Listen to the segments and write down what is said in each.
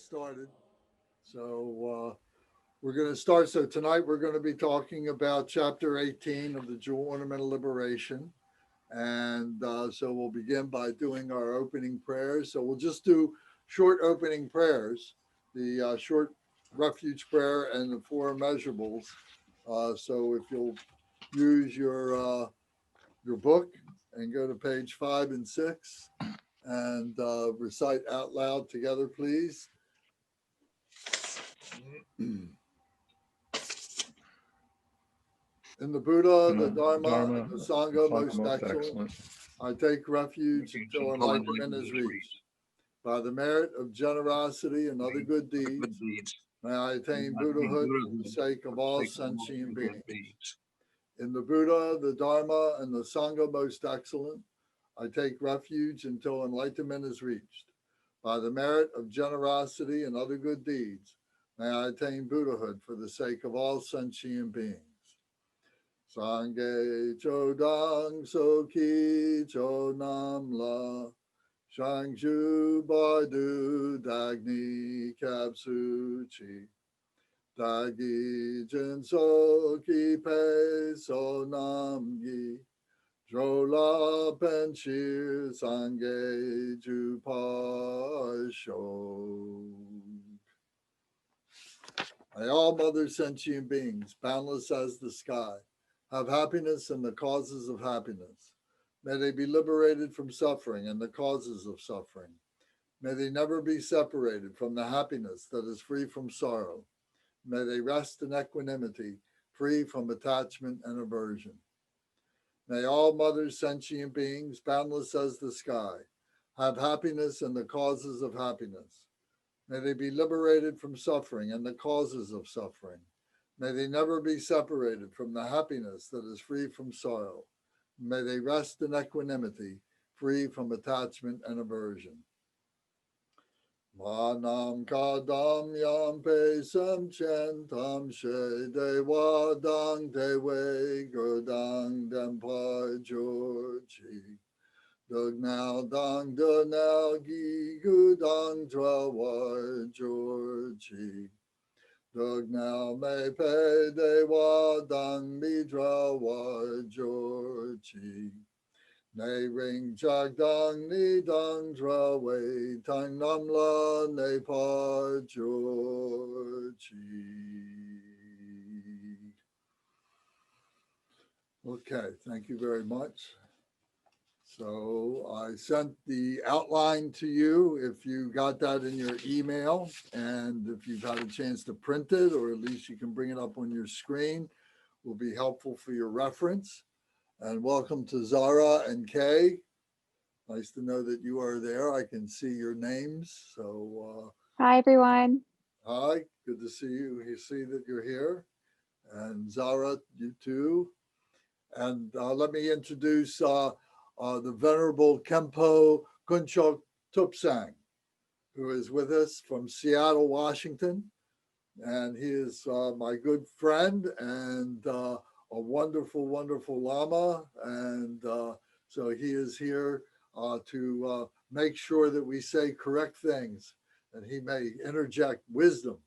started. So we're going to start. So tonight we're going to be talking about chapter 18 of the Jewel Ornamental Liberation. And so we'll begin by doing our opening prayers. So we'll just do short opening prayers, the short refuge prayer and the four immeasurables. So if you'll use your book and go to page 5 and 6 and recite out loud together, please. In the Buddha, the Dharma, and the Sangha most excellent, I take refuge until enlightenment is reached. By the merit of generosity and other good deeds, may I attain Buddhahood for the sake of all sentient beings. In the Buddha, the Dharma, and the Sangha most excellent, I take refuge until enlightenment is reached. By the merit of generosity and other good deeds, may I attain Buddhahood for the sake of all sentient beings. Sangye chodang soki chodam la, shangju bardu dagni kapsuchi, dagi jin soki pe sonam yi, drola penchir sangye ju pasho. May all mother sentient beings, boundless as the sky, have happiness and the causes of happiness. May they be liberated from suffering and the causes of suffering. May they never be separated from the happiness that is free from sorrow. May they rest in equanimity, free from attachment and aversion. May all mother sentient beings, boundless as the sky, have happiness and the causes of happiness. May they be liberated from suffering and the causes of suffering. May they never be separated from the happiness that is free from sorrow. May they rest in equanimity, free from attachment and aversion. Manam kadam yam pe sam chen tam she dewa dang dewe godang dempa georgi. Dug now dang du now gi gudang drawar georgi. Dug now me pe dewa dang midra wa georgi. Ne ring jag dang ni dang dra wei tang nam la ne pa georgi. Okay, thank you very much. So I sent the outline to you if you got that in your email, and if you've had a chance to print it, or at least you can bring it up on your screen, will be helpful for your reference. And welcome to Zara and Kay. Nice to know that you are there. I can see your names. So hi, everyone. Hi, good to see you. You see that you're here. And Zara, you too. And let me introduce the Venerable Khenpo Kunchok Tupsang, who is with us from Seattle, Washington. And he is my good friend and a wonderful, wonderful Lama. And so he is here to make sure that we say correct things, and he may interject wisdom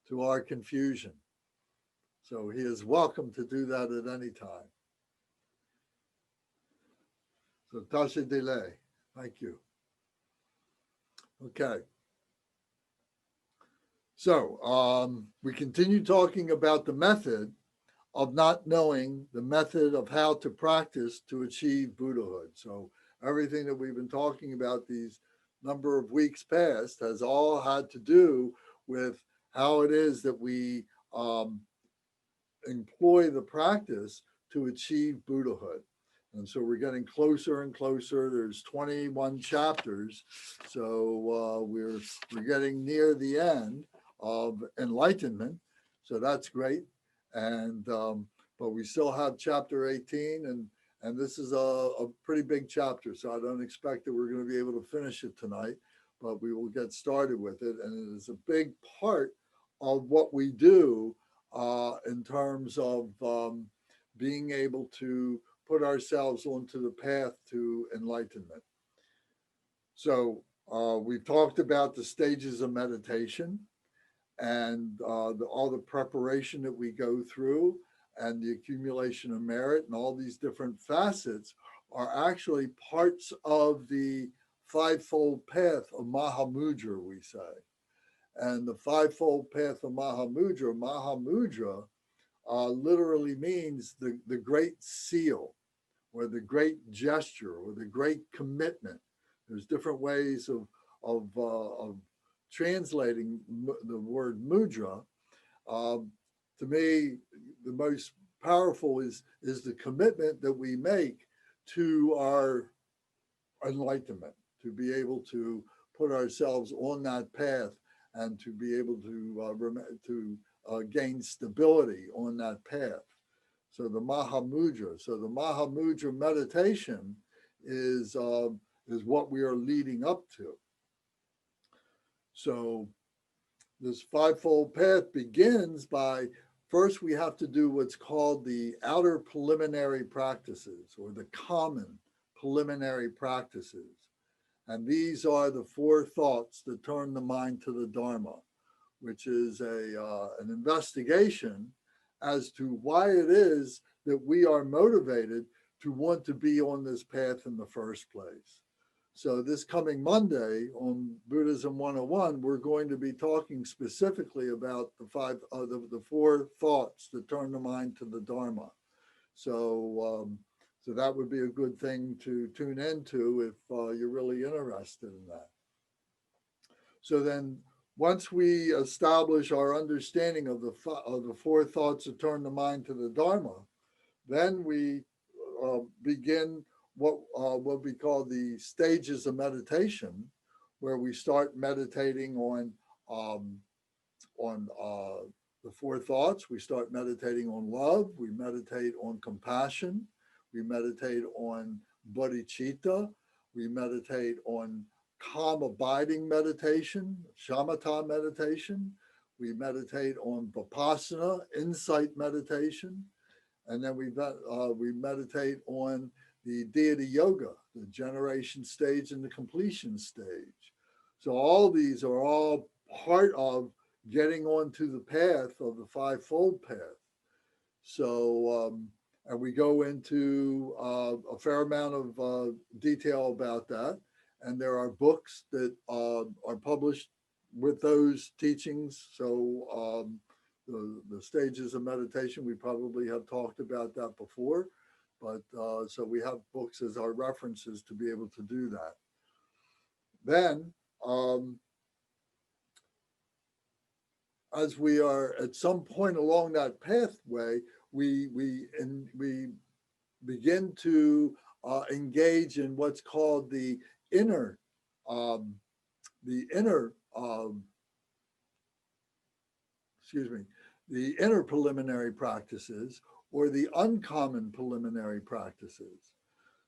to our confusion. So he is welcome to do that at any time. So Tasha Delay, thank you. Okay. So we continue talking about the method of not knowing the method of how to practice to achieve Buddhahood. So everything that we've been talking about these number of weeks past has all had to do with how it is that we employ the practice to achieve Buddhahood. And so we're getting closer and closer. There's 21 chapters. So we're getting near the end of enlightenment. So that's great. And but we still have chapter 18, and this is a pretty big chapter. So I don't expect that we're going to be able to finish it tonight, but we will get started with it. And it is a big part of what we do in terms of being able to put ourselves onto the path to enlightenment. So We've talked about the stages of meditation and all the preparation that we go through and the accumulation of merit and all these different facets are actually parts of the fivefold path of Mahamudra, we say. And the fivefold path of Mahamudra, Mahamudra literally means the great seal or the great gesture or the great commitment. There's different ways of translating the word mudra. To me, the most powerful is the commitment that we make to our enlightenment, to be able to put ourselves on that path and to be able to gain stability on that path. So the Mahamudra. So the Mahamudra meditation is what we are leading up to. So this fivefold path begins by first we have to do what's called the outer preliminary practices or the common preliminary practices. And these are the four thoughts that turn the mind to the Dharma, which is an investigation as to why it is that we are motivated to want to be on this path in the first place. So this coming Monday on Buddhism 101, we're going to be talking specifically about the four thoughts that turn the mind to the Dharma. So that would be a good thing to tune into if you're really interested in that. So then once we establish our understanding of the four thoughts that turn the mind to the Dharma, then we begin what we call the stages of meditation, where we start meditating on the four thoughts. We start meditating on love. We meditate on compassion. We meditate on bodhicitta. We meditate on calm abiding meditation, shamatha meditation. We meditate on vipassana, insight meditation. And then we meditate on the deity yoga, the generation stage and the completion stage. So all these are all part of getting onto the path of the fivefold path. So, and we go into a fair amount of detail about that. And there are books that are published with those teachings. So the stages of meditation, we probably have talked about that before. But so we have books as our references to be able to do that. Then, as we are at some point along that pathway, we begin to engage in what's called the inner preliminary practices, or the uncommon preliminary practices.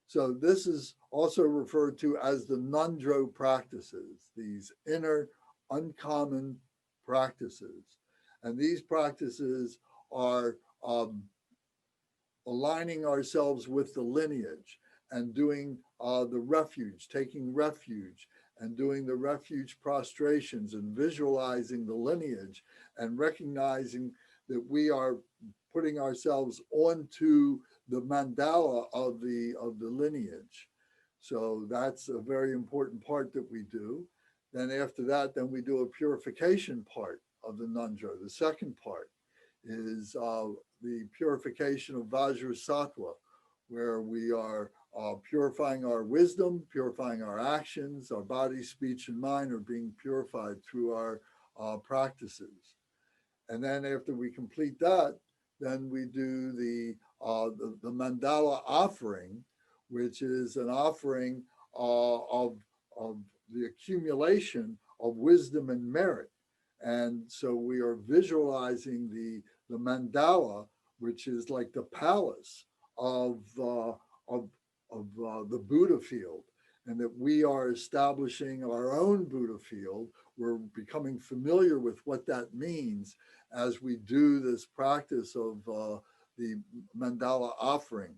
So this is also referred to as the Nundro practices, these inner uncommon practices. And these practices are aligning ourselves with the lineage and doing the refuge, taking refuge, and doing the refuge prostrations and visualizing the lineage and recognizing that we are putting ourselves onto the mandala of the lineage. So that's a very important part that we do. Then after that, then we do a purification part of the Nundro. The second part is the purification of Vajrasattva, where we are purifying our wisdom, purifying our actions, our body, speech, and mind are being purified through our practices. And then after we complete that, then we do the mandala offering, which is an offering of the accumulation of wisdom and merit. And so we are visualizing the mandala, which is like the palace of the Buddha field, and that we are establishing our own Buddha field. We're becoming familiar with what that means as we do this practice of the mandala offering.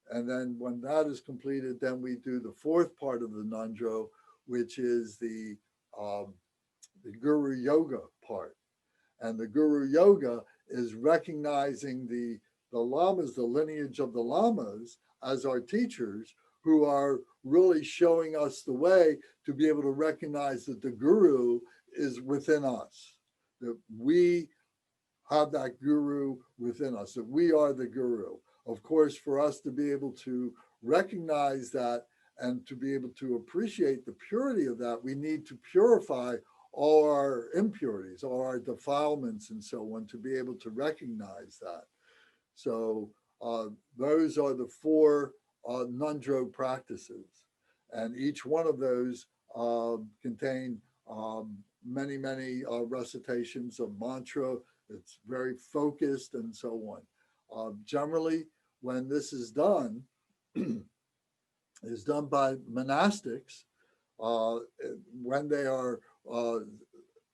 And then when that is completed, then we do the fourth part of the Nundro, which is the Guru Yoga part. And the Guru Yoga is recognizing the lamas, the lineage of the lamas, as our teachers, who are really showing us the way to be able to recognize that the Guru is within us, that we have that Guru within us, that we are the Guru. Of course, for us to be able to recognize that and to be able to appreciate the purity of that, we need to purify all our impurities, all our defilements and so on, to be able to recognize that. So those are the four Nundro practices. And each one of those contain many, many recitations of mantra. It's very focused and so on. Generally, when this is done, is done by monastics when they are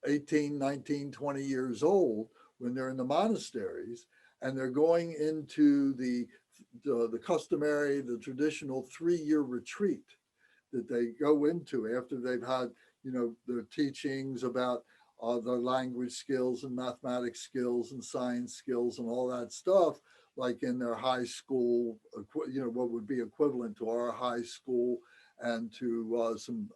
18, 19, 20 years old, when they're in the monasteries, and they're going into the customary, the traditional 3-year retreat that they go into after they've had, their teachings about their language skills and mathematics skills and science skills and all that stuff, like in their high school, what would be equivalent to our high school and to some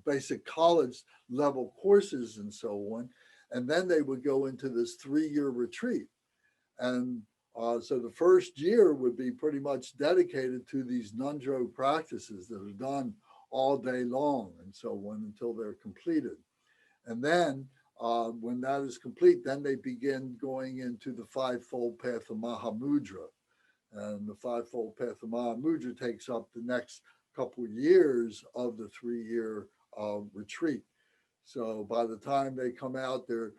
basic college level courses and so on. And then they would go into this 3-year retreat. And so the first year would be pretty much dedicated to these Nundro practices that are done all day long and so on until they're completed. And then when that is complete, then they begin going into the Fivefold Path of Mahamudra. And the Fivefold Path of Mahamudra takes up the next couple of years of the 3-year retreat. So by the time they come out, they're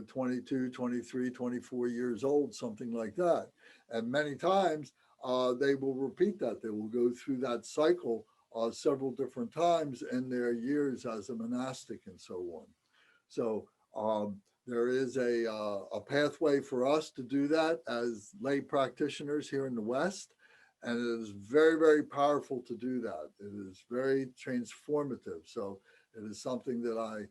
22, 23, 24 years old, something like that. And many times they will repeat that. They will go through that cycle several different times in their years as a monastic and so on. So there is a pathway for us to do that as lay practitioners here in the West. And it is very, very powerful to do that. It is very transformative. So it is something that I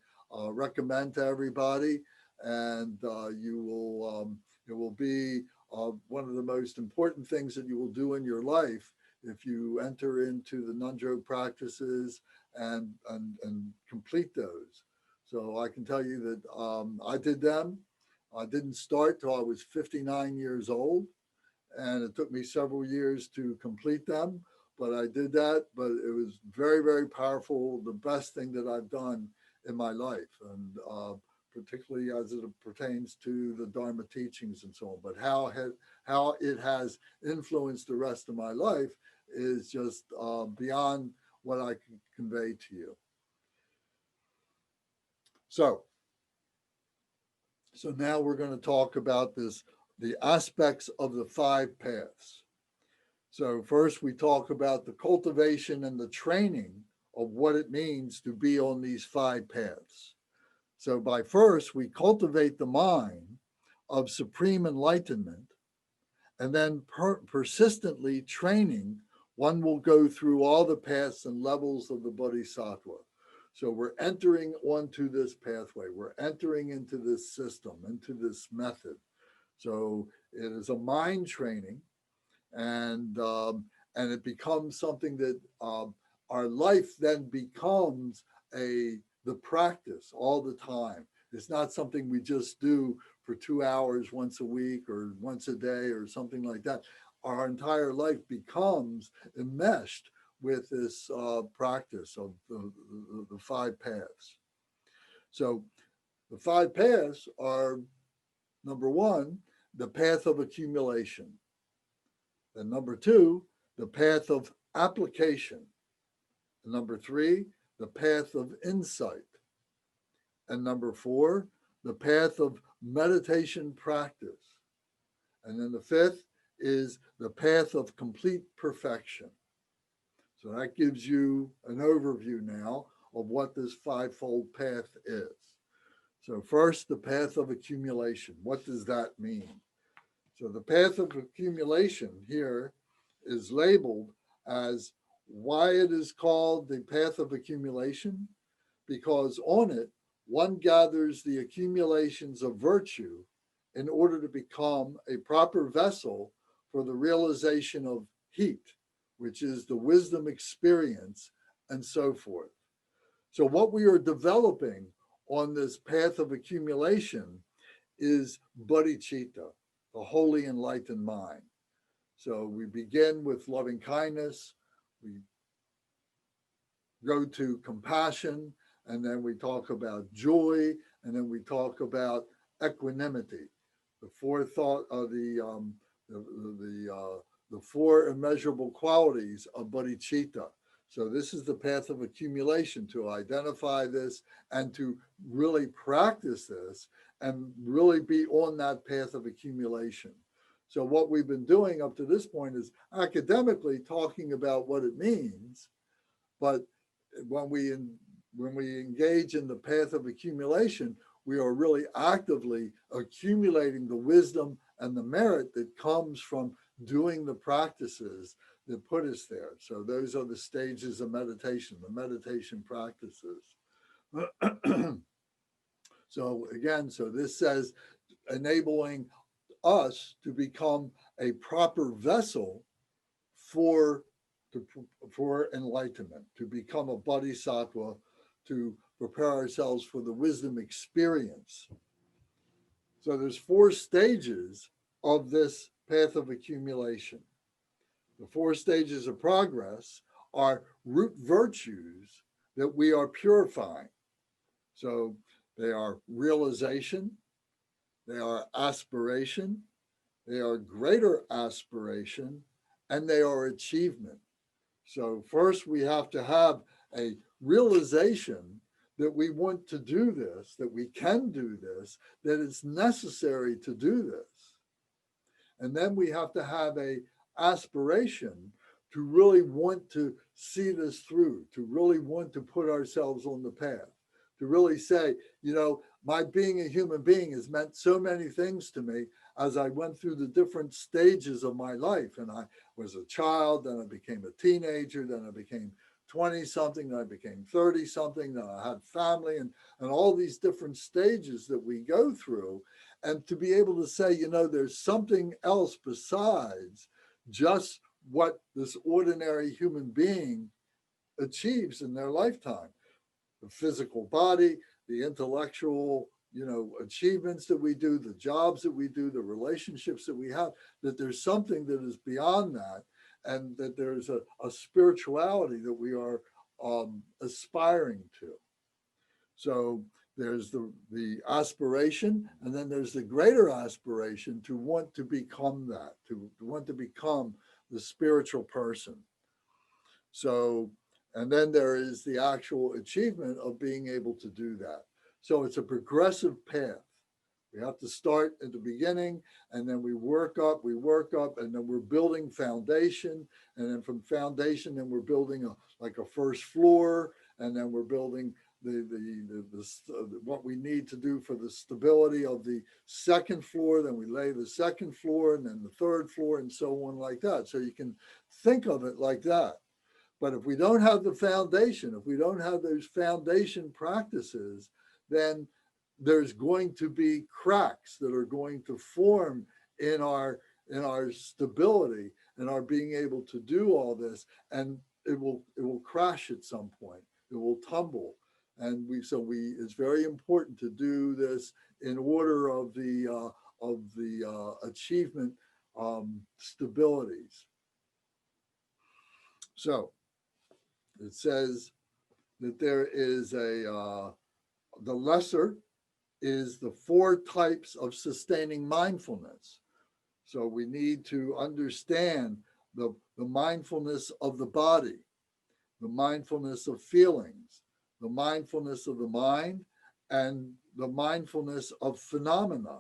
recommend to everybody. And it will be one of the most important things that you will do in your life if you enter into the Nundro practices and complete those. So I can tell you that I did them. I didn't start till I was 59 years old, and it took me several years to complete them, but I did that. But it was very, very powerful, the best thing that I've done in my life, and particularly as it pertains to the Dharma teachings and so on. But how it has influenced the rest of my life is just beyond what I can convey to you. So now we're going to talk about the aspects of the 5 paths. So first we talk about the cultivation and the training of what it means to be on these 5 paths. So by first we cultivate the mind of supreme enlightenment, and then persistently training, one will go through all the paths and levels of the Bodhisattva. So we're entering onto this pathway. We're entering into this system, into this method. So it is a mind training, and it becomes something that our life then becomes the practice all the time. It's not something we just do for 2 hours once a week or once a day or something like that. Our entire life becomes enmeshed with this practice of the 5 paths. So the 5 paths are, number 1, the path of accumulation. And number 2, the path of application. And number 3, the path of insight. And number 4, the path of meditation practice. And then the 5th is the path of complete perfection. So that gives you an overview now of what this 5-fold path is. So first, the path of accumulation. What does that mean? So the path of accumulation here is labeled as Why it is called the path of accumulation? Because on it, one gathers the accumulations of virtue in order to become a proper vessel for the realization of heat, which is the wisdom experience, and so forth. So, what we are developing on this path of accumulation is bodhicitta, the holy enlightened mind. So, we begin with loving kindness, we go to compassion, and then we talk about joy, and then we talk about equanimity, the forethought of the four immeasurable qualities of bodhicitta. So this is the path of accumulation, to identify this and to really practice this and really be on that path of accumulation. So what we've been doing up to this point is academically talking about what it means, but when we engage in the path of accumulation, we are really actively accumulating the wisdom and the merit that comes from doing the practices that put us there. So those are the stages of meditation, the meditation practices. So again, so this says enabling us to become a proper vessel for enlightenment, to become a bodhisattva, to prepare ourselves for the wisdom experience. So there's 4 stages of this path of accumulation. The 4 stages of progress are root virtues that we are purifying. So they are realization, they are aspiration, they are greater aspiration, and they are achievement. So first we have to have a realization that we want to do this, that we can do this, that it's necessary to do this. And then we have to have a aspiration to really want to see this through, to really want to put ourselves on the path, to really say, you know, my being a human being has meant so many things to me as I went through the different stages of my life. And I was a child, then I became a teenager, then I became 20-something, then I became 30-something, then I had family, and all these different stages that we go through. And to be able to say, you know, there's something else besides just what this ordinary human being achieves in their lifetime. The physical body, the intellectual, you know, achievements that we do, the jobs that we do, the relationships that we have, that there's something that is beyond that, and that there's a spirituality that we are aspiring to. So there's the aspiration, and then there's the greater aspiration to want to become that, to want to become the spiritual person. So, and then there is the actual achievement of being able to do that. So it's a progressive path. We have to start at the beginning, and then we work up, and then we're building foundation, and then from foundation, then we're building like a first floor, and then we're building what we need to do for the stability of the second floor. Then we lay the second floor, and then the third floor, and so on like that. So you can think of it like that. But if we don't have the foundation, if we don't have those foundation practices, then there's going to be cracks that are going to form in our stability and our being able to do all this, and it will crash at some point. It will tumble, and it's very important to do this in order of the achievement stabilities. So it says that there is the lesser is the 4 types of sustaining mindfulness. So we need to understand the mindfulness of the body, the mindfulness of feelings, the mindfulness of the mind, and the mindfulness of phenomena.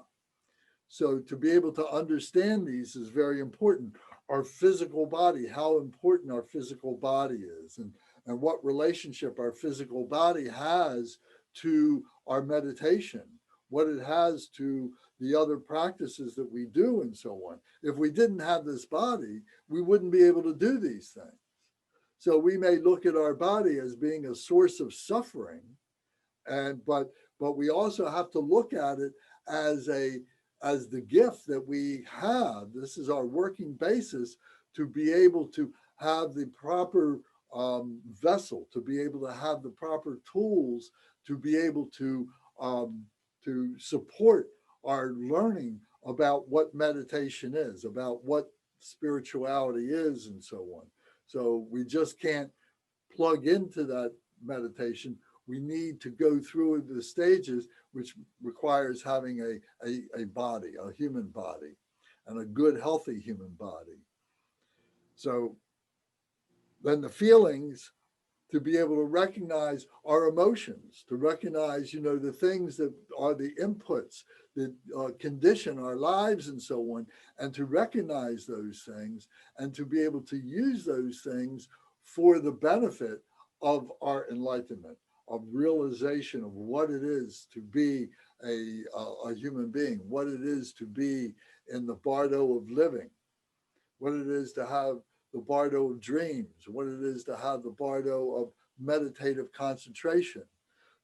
So to be able to understand these is very important. Our physical body, how important our physical body is, and what relationship our physical body has to our meditation, what it has to the other practices that we do, and so on. If we didn't have this body, we wouldn't be able to do these things. So we may look at our body as being a source of suffering, but we also have to look at it as the gift that we have. This is our working basis to be able to have the proper vessel, to be able to have the proper tools, to be able to support our learning about what meditation is, about what spirituality is, and so on. So we just can't plug into that meditation. We need to go through the stages, which requires having a body, a human body, and a good, healthy human body. So then the feelings, to be able to recognize our emotions, to recognize, the things that are the inputs that condition our lives and so on, and to recognize those things and to be able to use those things for the benefit of our enlightenment, of realization of what it is to be a human being, what it is to be in the bardo of living, what it is to have the bardo of dreams, what it is to have the bardo of meditative concentration.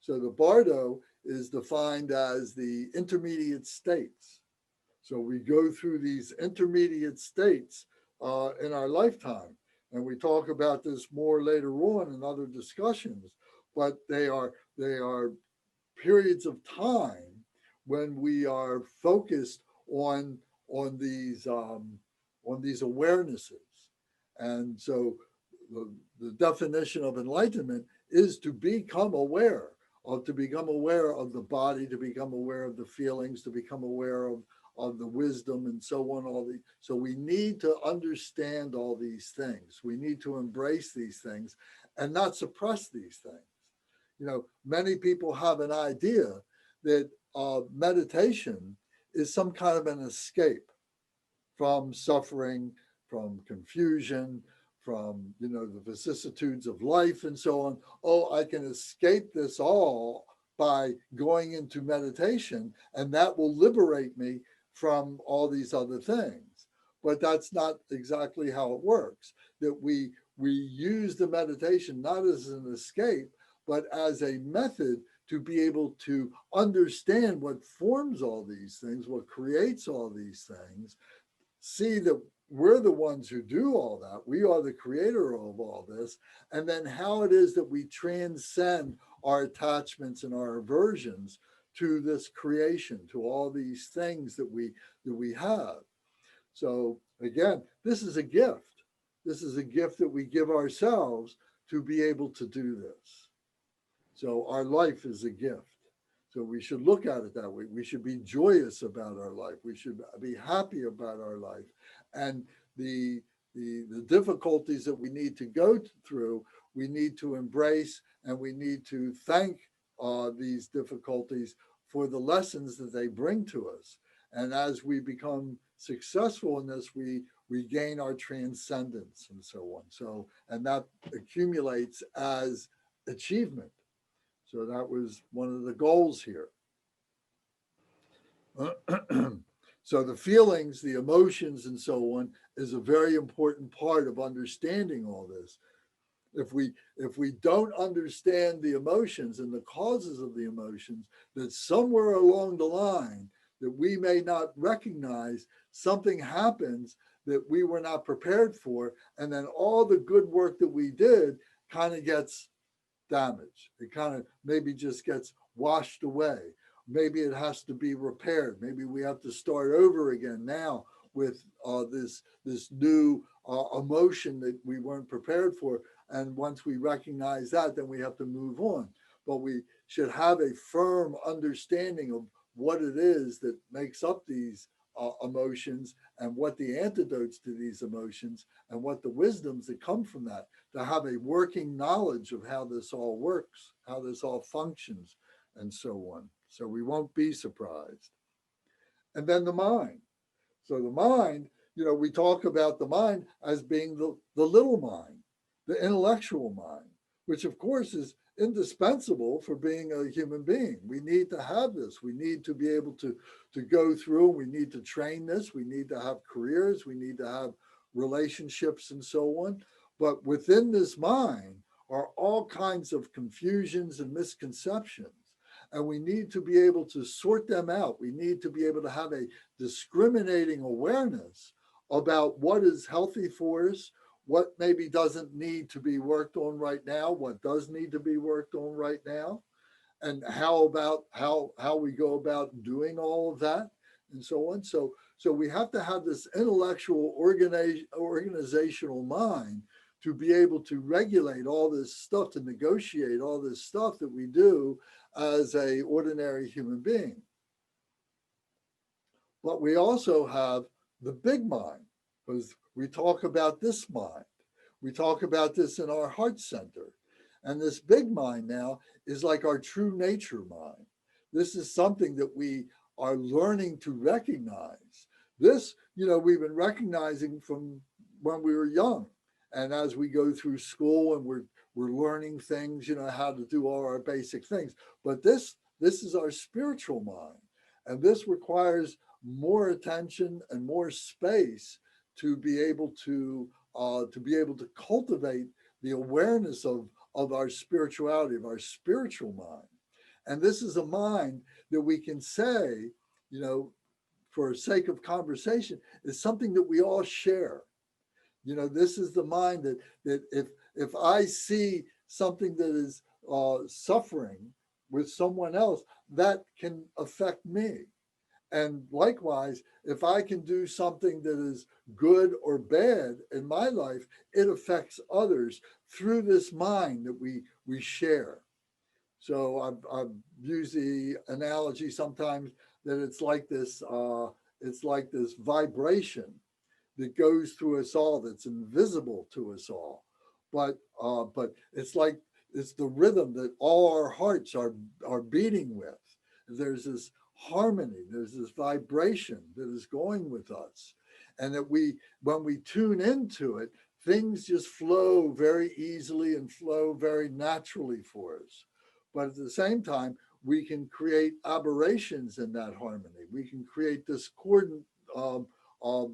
So the bardo is defined as the intermediate states. So we go through these intermediate states in our lifetime. And we talk about this more later on in other discussions, but they are periods of time when we are focused on these awarenesses. And so the definition of enlightenment is to become aware of the body, to become aware of the feelings, to become aware of the wisdom and so on. So we need to understand all these things. We need to embrace these things and not suppress these things. Many people have an idea that meditation is some kind of an escape from suffering, from confusion, from the vicissitudes of life and so on. Oh, I can escape this all by going into meditation, and that will liberate me from all these other things. But that's not exactly how it works. That we use the meditation not as an escape, but as a method to be able to understand what forms all these things, what creates all these things, see that we're the ones who do all that. We are the creator of all this. And then how it is that we transcend our attachments and our aversions to this creation, to all these things that we have. So again, this is a gift. This is a gift that we give ourselves to be able to do this. So our life is a gift. So we should look at it that way. We should be joyous about our life. We should be happy about our life. And the difficulties that we need to go through, we need to embrace, and we need to thank these difficulties for the lessons that they bring to us. And as we become successful in this, we gain our transcendence and so on. So, and that accumulates as achievement. So that was one of the goals here. So the feelings, the emotions, and so on is a very important part of understanding all this. If we don't understand the emotions and the causes of the emotions, that somewhere along the line that we may not recognize, something happens that we were not prepared for, and then all the good work that we did kind of gets damaged. It kind of maybe just gets washed away. Maybe it has to be repaired. Maybe we have to start over again now with this new emotion that we weren't prepared for. And once we recognize that, then we have to move on. But we should have a firm understanding of what it is that makes up these emotions and what the antidotes to these emotions and what the wisdoms that come from that, to have a working knowledge of how this all works, how this all functions, and so on. So we won't be surprised. And then the mind. So the mind, we talk about the mind as being the little mind, the intellectual mind, which of course is indispensable for being a human being. We need to have this. We need to be able to go through. We need to train this. We need to have careers. We need to have relationships and so on. But within this mind are all kinds of confusions and misconceptions. And we need to be able to sort them out. We need to be able to have a discriminating awareness about what is healthy for us, what maybe doesn't need to be worked on right now, what does need to be worked on right now, and how we go about doing all of that, and so on. So we have to have this intellectual organizational mind to be able to regulate all this stuff, to negotiate all this stuff that we do as a ordinary human being. But we also have the big mind, because we talk about this mind. We talk about this in our heart center. And this big mind now is like our true nature mind. This is something that we are learning to recognize. This, we've been recognizing from when we were young. And as we go through school and we're learning things, how to do all our basic things. But this is our spiritual mind. And this requires more attention and more space to be able to cultivate the awareness of our spirituality, of our spiritual mind. And this is a mind that we can say, for sake of conversation, is something that we all share. This is the mind that if I see something that is suffering with someone else, that can affect me. And likewise, if I can do something that is good or bad in my life, it affects others through this mind that we share. So I've used the analogy sometimes that it's like this vibration that goes through us all, that's invisible to us all. But it's the rhythm that all our hearts are beating with. There's this harmony, there's this vibration that is going with us. And that when we tune into it, things just flow very easily and flow very naturally for us. But at the same time, we can create aberrations in that harmony. We can create discordant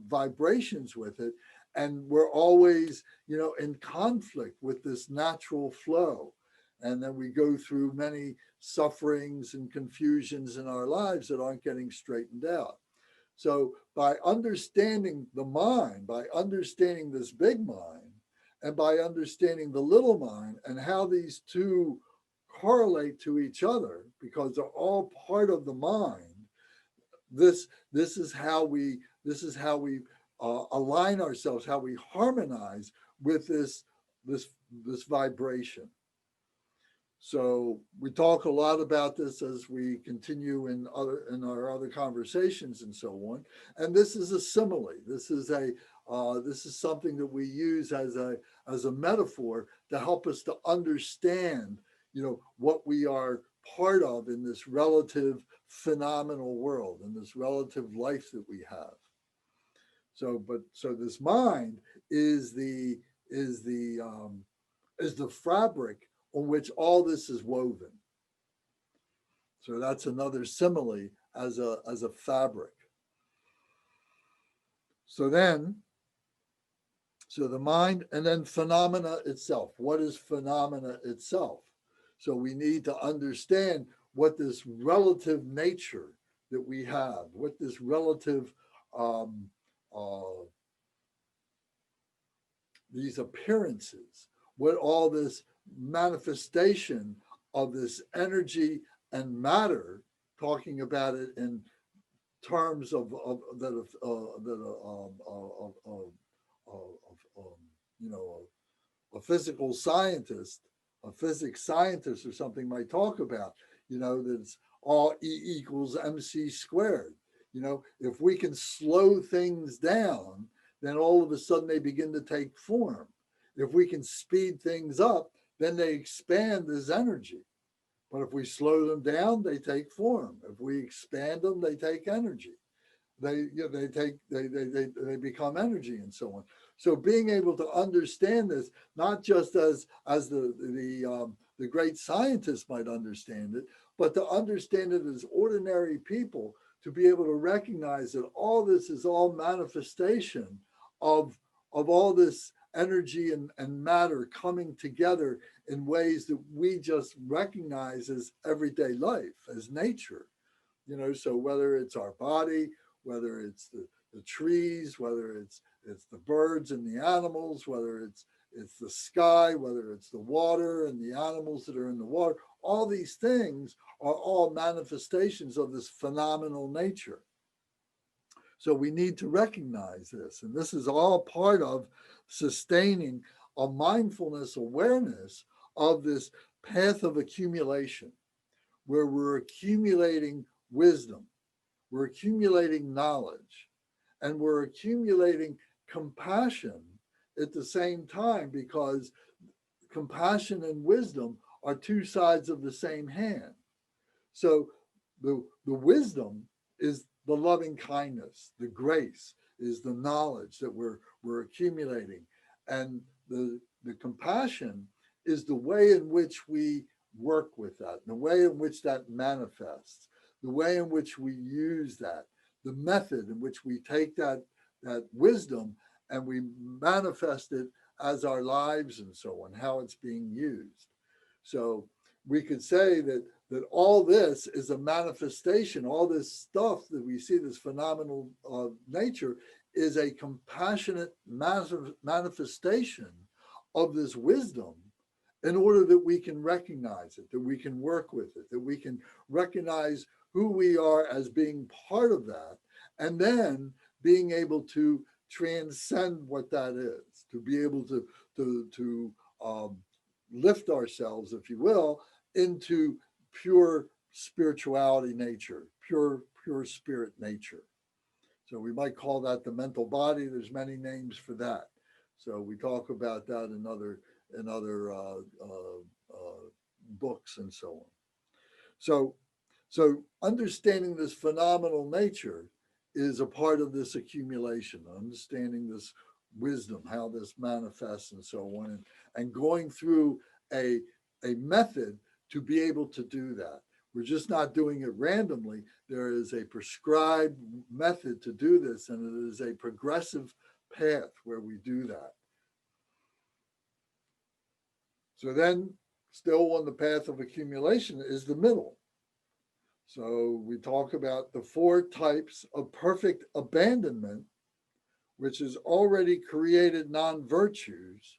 vibrations with it. And we're always, in conflict with this natural flow. And then we go through many sufferings and confusions in our lives that aren't getting straightened out. So by understanding the mind, by understanding this big mind, and by understanding the little mind and how these two correlate to each other, because they're all part of the mind, this is how we align ourselves, how we harmonize with this vibration. So we talk a lot about this as we continue in our other conversations and so on. And this is a simile. This is something that we use as a metaphor to help us to understand, what we are part of in this relative phenomenal world, in this relative life that we have. So this mind is the fabric on which all this is woven. So that's another simile as a fabric. So the mind, and then phenomena itself. What is phenomena itself? So we need to understand what this relative nature that we have, what this relative these appearances, what all this manifestation of this energy and matter, talking about it in terms of a physical scientist, a physics scientist or something might talk about, that it's all E equals MC squared. If we can slow things down, then all of a sudden they begin to take form. If we can speed things up, then they expand as energy. But if we slow them down, they take form. If we expand them, they take energy. They become energy and so on. So being able to understand this, not just as the great scientists might understand it, but to understand it as ordinary people, to be able to recognize that all this is all manifestation of all this energy and matter coming together in ways that we just recognize as everyday life, as nature. So whether it's our body, whether it's the trees, whether it's the birds and the animals, whether it's the sky, whether it's the water and the animals that are in the water, all these things are all manifestations of this phenomenal nature. So we need to recognize this. And this is all part of sustaining a mindfulness awareness of this path of accumulation, where we're accumulating wisdom, we're accumulating knowledge, and we're accumulating compassion at the same time, because compassion and wisdom are two sides of the same hand. So the wisdom is the loving kindness, the grace is the knowledge that we're accumulating. And the compassion is the way in which we work with that, the way in which that manifests, the way in which we use that, the method in which we take that wisdom and we manifest it as our lives and so on, how it's being used. So we could say that all this is a manifestation, all this stuff that we see, this phenomenal nature, is a compassionate manifestation of this wisdom, in order that we can recognize it, that we can work with it, that we can recognize who we are as being part of that, and then being able to transcend what that is, to be able to lift ourselves, if you will, into pure spirituality nature, pure spirit nature. So we might call that the mental body. There's many names for that. So we talk about that in other books and so on. So understanding this phenomenal nature is a part of this accumulation, understanding this wisdom, how this manifests and so on, and going through a method to be able to do that. We're just not doing it randomly. There is a prescribed method to do this, and it is a progressive path where we do that. So then, still on the path of accumulation is the middle. So we talk about the 4 types of perfect abandonment, which is already created non-virtues,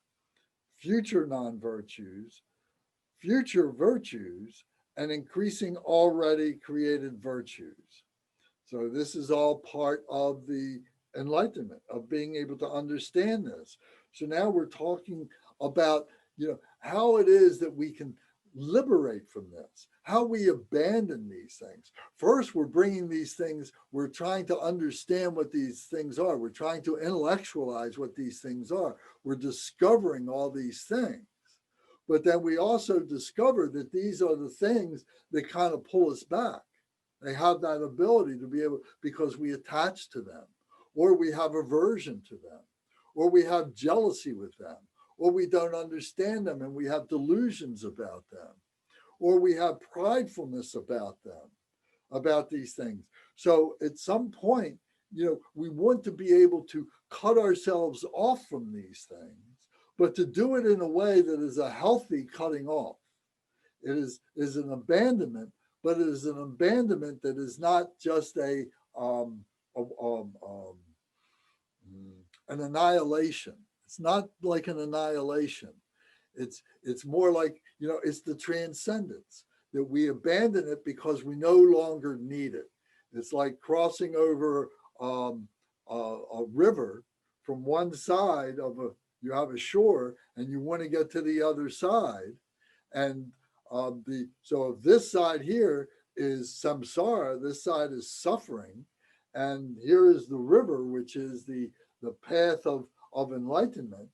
future non-virtues, future virtues, and increasing already created virtues. So this is all part of the enlightenment, of being able to understand this. So now we're talking about, how it is that we can liberate from this, how we abandon these things. First, we're bringing these things, we're trying to understand what these things are. We're trying to intellectualize what these things are. We're discovering all these things. But then we also discover that these are the things that kind of pull us back. They have that ability to be able, because we attach to them, or we have aversion to them, or we have jealousy with them, or we don't understand them and we have delusions about them, or we have pridefulness about them, about these things. So at some point, we want to be able to cut ourselves off from these things, but to do it in a way that is a healthy cutting off. It is an abandonment, but it is an abandonment that is not just an annihilation. It's not like an annihilation. It's more like, it's the transcendence, that we abandon it because we no longer need it. It's like crossing over a river from one side you have a shore and you want to get to the other side. And so this side here is samsara, this side is suffering. And here is the river, which is the path of enlightenment.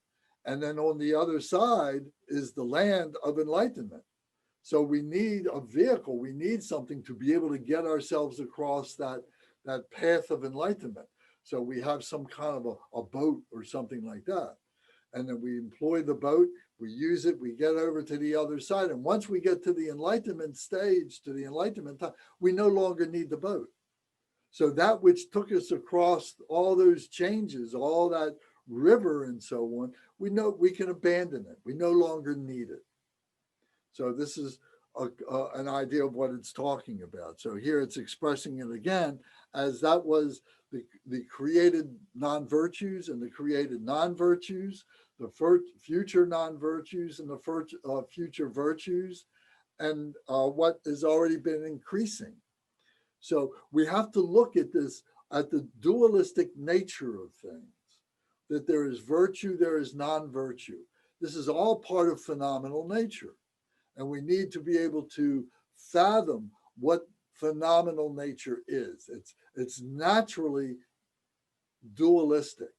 And then on the other side is the land of enlightenment. So we need a vehicle, we need something to be able to get ourselves across that path of enlightenment. So we have some kind of a boat or something like that. And then we employ the boat, we use it, we get over to the other side. And once we get to the enlightenment stage, to the enlightenment time, we no longer need the boat. So that which took us across all those changes, all that river and so on, we know we can abandon it. We no longer need it. So this is an idea of what it's talking about. So here it's expressing it again as that was the created non-virtues and the created non-virtues, the future non-virtues and the future virtues, and what has already been increasing. So we have to look at this, at the dualistic nature of things, that there is virtue, there is non-virtue. This is all part of phenomenal nature. And we need to be able to fathom what phenomenal nature is. It's naturally dualistic.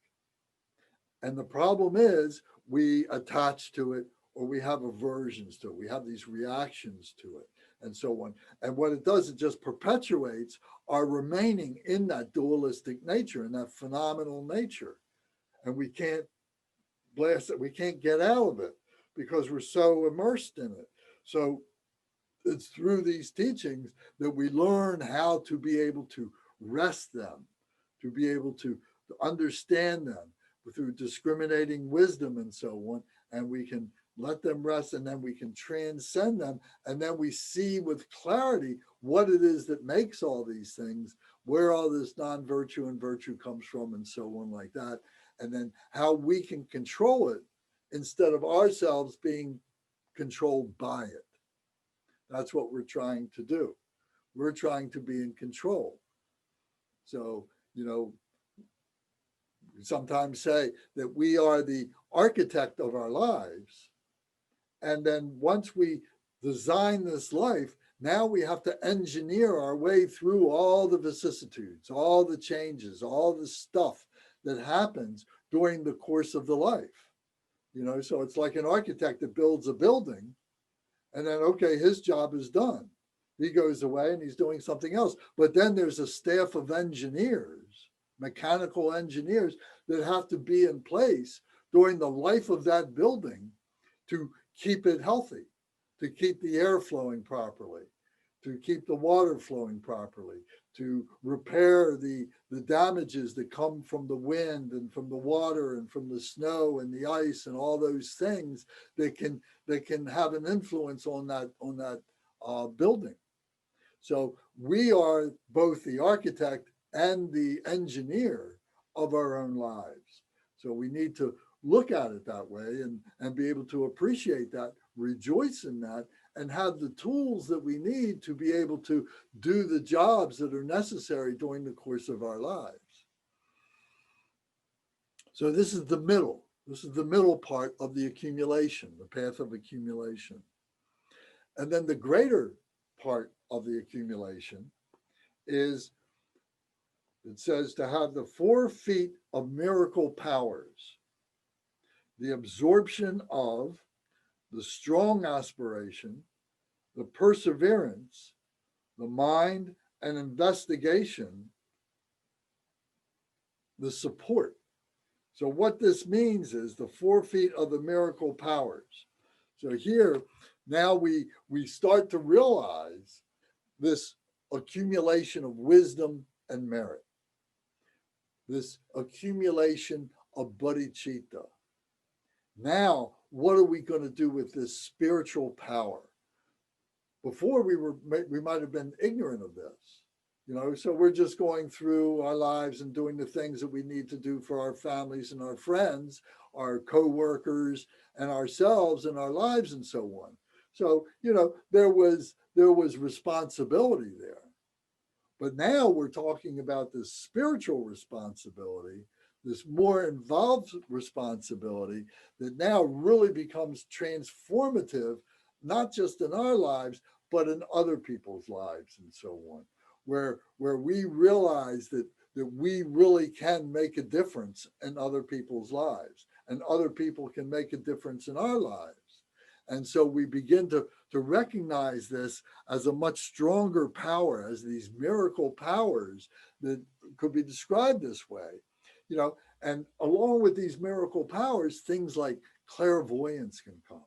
And the problem is we attach to it, or we have aversions to it. We have these reactions to it and so on. And what it does, it just perpetuates our remaining in that dualistic nature, in that phenomenal nature. And we can't blast it. We can't get out of it because we're so immersed in it. So it's through these teachings that we learn how to be able to rest them, to be able to understand them through discriminating wisdom and so on. And we can let them rest, and then we can transcend them. And then we see with clarity what it is that makes all these things, where all this non-virtue and virtue comes from and so on like that. And then how we can control it instead of ourselves being controlled by it. That's what we're trying to do. We're trying to be in control. So, you know, we sometimes say that we are the architect of our lives. And then once we design this life, now we have to engineer our way through all the vicissitudes, all the changes, all the stuff that happens during the course of the life. You know, so it's like an architect that builds a building, and then, okay, his job is done. He goes away and he's doing something else. But then there's a staff of engineers, mechanical engineers, that have to be in place during the life of that building to keep it healthy, to keep the air flowing properly, to keep the water flowing properly, to repair the damages that come from the wind and from the water and from the snow and the ice and all those things that can have an influence on that building. So we are both the architect and the engineer of our own lives. So we need to look at it that way and be able to appreciate that, rejoice in that, and have the tools that we need to be able to do the jobs that are necessary during the course of our lives. So this is the middle. This is the middle part of the accumulation, the path of accumulation. And then the greater part of the accumulation is, it says, to have the 4 feet of miracle powers, the absorption of the strong aspiration, the perseverance, the mind and investigation, the support. So what this means is the 4 feet of the miracle powers. So here, now we start to realize this accumulation of wisdom and merit, this accumulation of bodhicitta. Now, what are we going to do with this spiritual power? Before we might have been ignorant of this, you know, so we're just going through our lives and doing the things that we need to do for our families and our friends, our co-workers and ourselves and our lives and so on. So, you know, there was responsibility there. But now we're talking about this spiritual responsibility, this more involved responsibility that now really becomes transformative, not just in our lives, but in other people's lives and so on, where we realize that we really can make a difference in other people's lives, and other people can make a difference in our lives. And so we begin to recognize this as a much stronger power, as these miracle powers that could be described this way, you know. And along with these miracle powers, things like clairvoyance can come,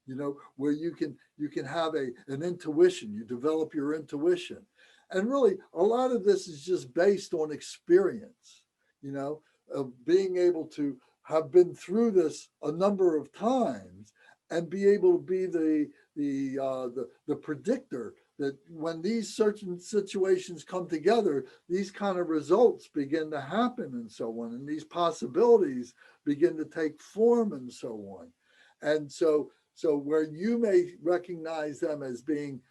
you know, where you can have an intuition, you develop your intuition. And really, a lot of this is just based on experience, you know. of being able to have been through this a number of times and be able to be the predictor that when these certain situations come together, these kind of results begin to happen and so on, and these possibilities begin to take form and so on. And so where you may recognize them as being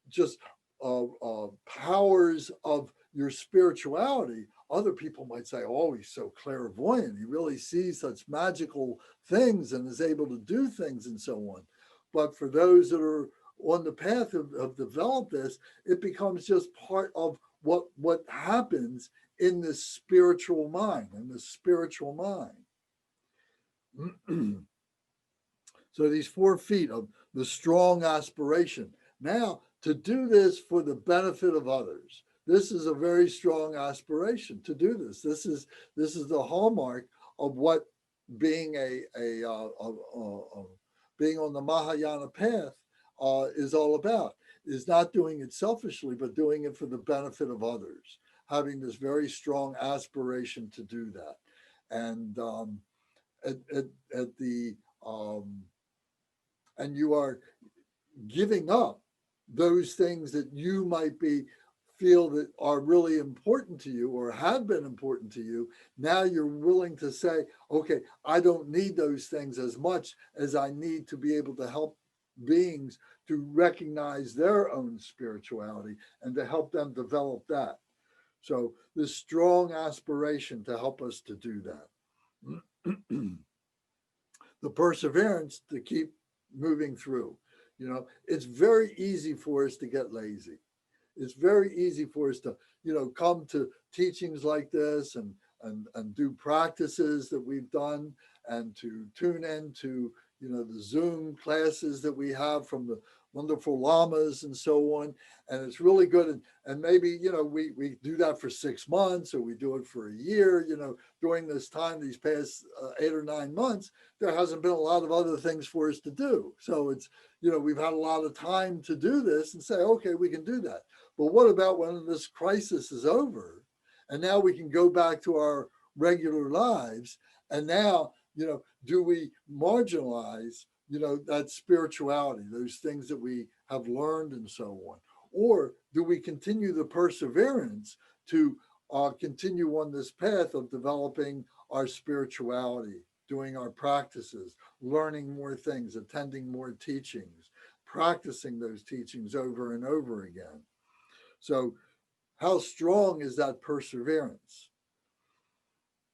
just powers of your spirituality, other people might say, oh, he's so clairvoyant. He really sees such magical things and is able to do things and so on. But for those that are on the path of develop this, it becomes just part of what happens in this spiritual mind, So these 4 feet of the strong aspiration. Now, to do this for the benefit of others. This is a very strong aspiration to do this. This is the hallmark of what being being on the Mahayana path is all about. Is not doing it selfishly, but doing it for the benefit of others. Having this very strong aspiration to do that, and and you are giving up those things that you might feel that are really important to you or have been important to you. Now you're willing to say, okay, I don't need those things as much as I need to be able to help beings to recognize their own spirituality and to help them develop that. So this strong aspiration to help us to do that. The perseverance to keep moving through. It's very easy for us to get lazy. It's very easy for us to, come to teachings like this and do practices that we've done and to tune into, the Zoom classes that we have from the wonderful lamas and so on. And it's really good. And maybe, we do that for 6 months or we do it for a year, during this time, these past 8 or 9 months, there hasn't been a lot of other things for us to do. So it's, we've had a lot of time to do this and say, okay, we can do that. But what about when this crisis is over and now we can go back to our regular lives? And now, do we marginalize, that spirituality, those things that we have learned and so on? Or do we continue the perseverance to continue on this path of developing our spirituality, doing our practices, learning more things, attending more teachings, practicing those teachings over and over again? So how strong is that perseverance?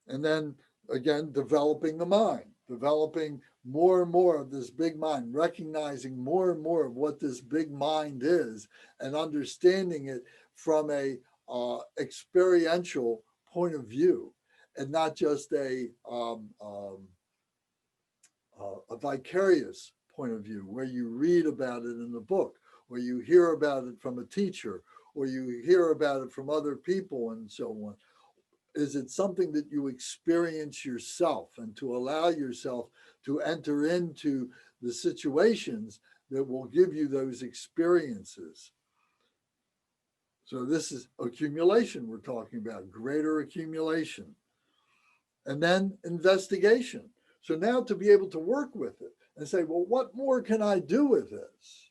And then again, developing the mind, developing more and more of this big mind, recognizing more and more of what this big mind is and understanding it from a experiential point of view and not just a vicarious point of view where you read about it in the book, or you hear about it from a teacher, or you hear about it from other people and so on. Is it something that you experience yourself and to allow yourself to enter into the situations that will give you those experiences? So this is accumulation we're talking about, greater accumulation. And then investigation. So now to be able to work with it and say, well, what more can I do with this?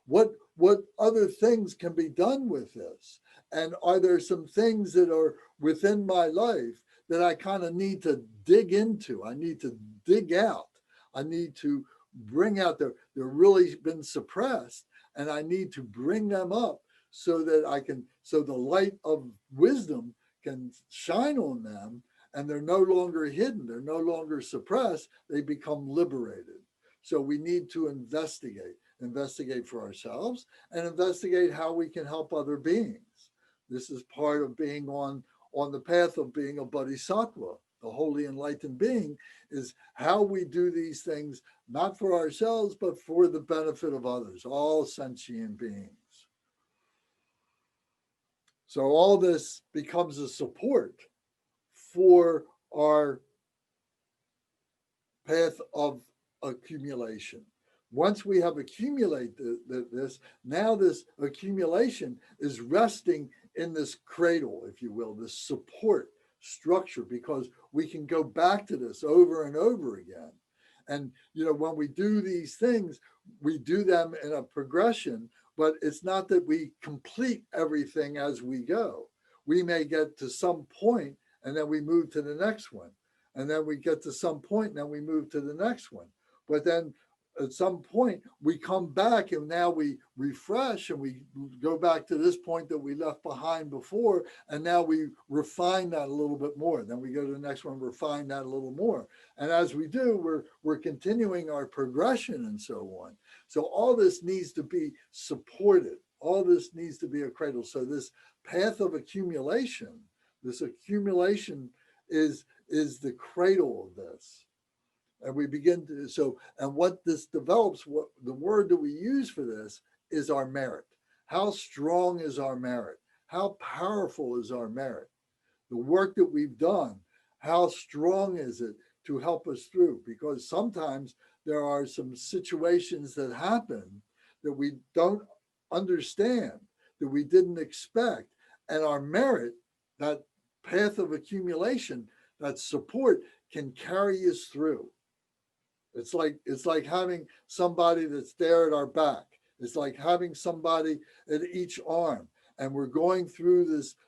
What other things can be done with this? And are there some things that are within my life that I kind of need to dig into? I need to dig out. I need to bring out, they're really been suppressed, and I need to bring them up so that so the light of wisdom can shine on them, and they're no longer hidden. They're no longer suppressed. They become liberated. So we need to investigate for ourselves and investigate how we can help other beings. This is part of being on the path of being a bodhisattva, the holy enlightened being, is how we do these things, not for ourselves, but for the benefit of others, all sentient beings. So all this becomes a support for our path of accumulation. Once we have accumulated this, now this accumulation is resting in this cradle, if you will, this support, structure, because we can go back to this over and over again. And, when we do these things, we do them in a progression, but it's not that we complete everything as we go. We may get to some point and then we move to the next one. And then we get to some point and then we move to the next one. But then at some point we come back and now we refresh and we go back to this point that we left behind before. And now we refine that a little bit more. Then we go to the next one, refine that a little more. And as we do, we're continuing our progression and so on. So all this needs to be supported. All this needs to be a cradle. So this path of accumulation, this accumulation is the cradle of this. And we begin to, and what this develops, what the word that we use for this is our merit. How strong is our merit? How powerful is our merit? The work that we've done, how strong is it to help us through? Because sometimes there are some situations that happen that we don't understand, that we didn't expect. And our merit, that path of accumulation, that support can carry us through. It's like having somebody that's there at our back. It's like having somebody at each arm. And we're going through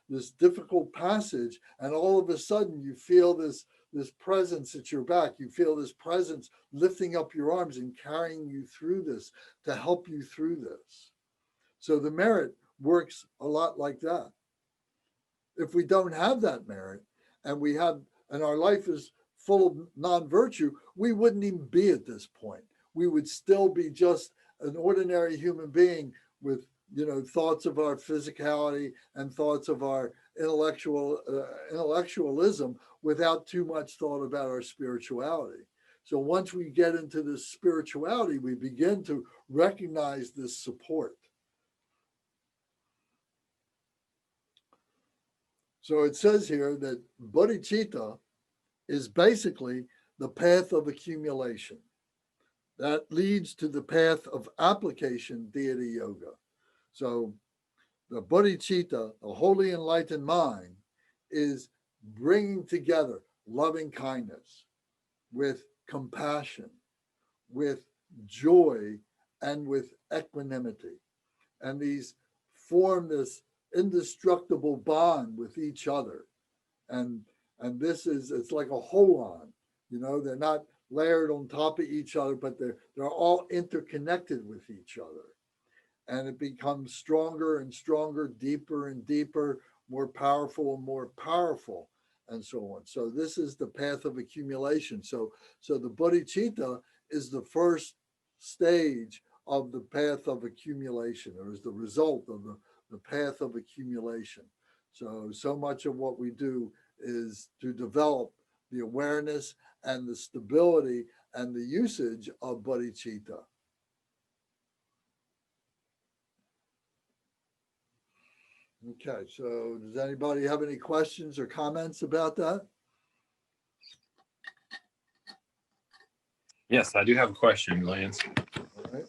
this difficult passage, and all of a sudden you feel this presence at your back. You feel this presence lifting up your arms and carrying you through this to help you through this. So the merit works a lot like that. If we don't have that merit and our life is full of non-virtue, we wouldn't even be at this point. We would still be just an ordinary human being with, thoughts of our physicality and thoughts of our intellectualism without too much thought about our spirituality. So once we get into this spirituality, we begin to recognize this support. So it says here that bodhicitta is basically the path of accumulation that leads to the path of application, deity yoga. So the bodhicitta, the wholly enlightened mind, is bringing together loving kindness with compassion, with joy, and with equanimity. And these form this indestructible bond with each other. And it's like a hold-on, they're not layered on top of each other, but they're all interconnected with each other. And it becomes stronger and stronger, deeper and deeper, more powerful and more powerful, and so on. So this is the path of accumulation. So the bodhicitta is the first stage of the path of accumulation, or is the result of the path of accumulation. So much of what we do is to develop the awareness and the stability and the usage of bodhicitta. Okay, so does anybody have any questions or comments about that? Yes, I do have a question, Lance. All right.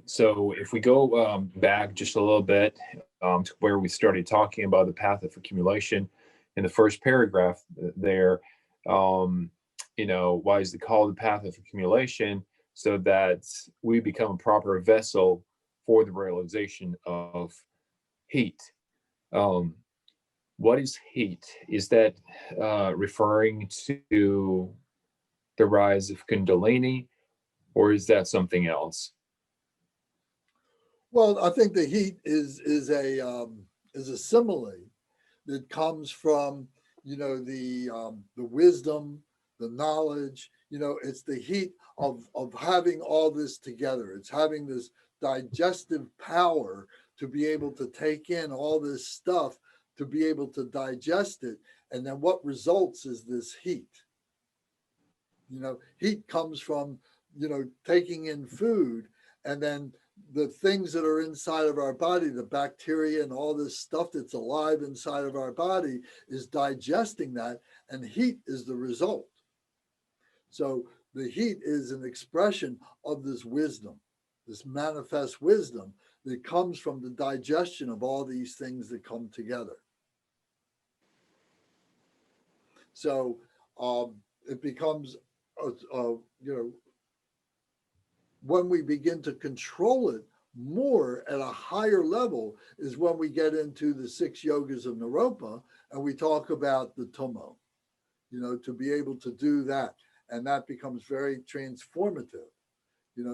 So if we go back just a little bit to where we started talking about the path of accumulation, in the first paragraph there, why is it called the path of accumulation? So that we become a proper vessel for the realization of heat. What is heat? Is that referring to the rise of Kundalini, or is that something else? Well, I think the heat is a simile that comes from the wisdom, the knowledge. It's the heat of having all this together. It's having this digestive power to be able to take in all this stuff, to be able to digest it, and then what results is this heat. Heat comes from taking in food, and then the things that are inside of our body, the bacteria and all this stuff that's alive inside of our body is digesting that, and heat is the result. So the heat is an expression of this wisdom, this manifest wisdom that comes from the digestion of all these things that come together. So it becomes, when we begin to control it more at a higher level is when we get into the 6 yogas of Naropa and we talk about the Tummo, to be able to do that. And that becomes very transformative.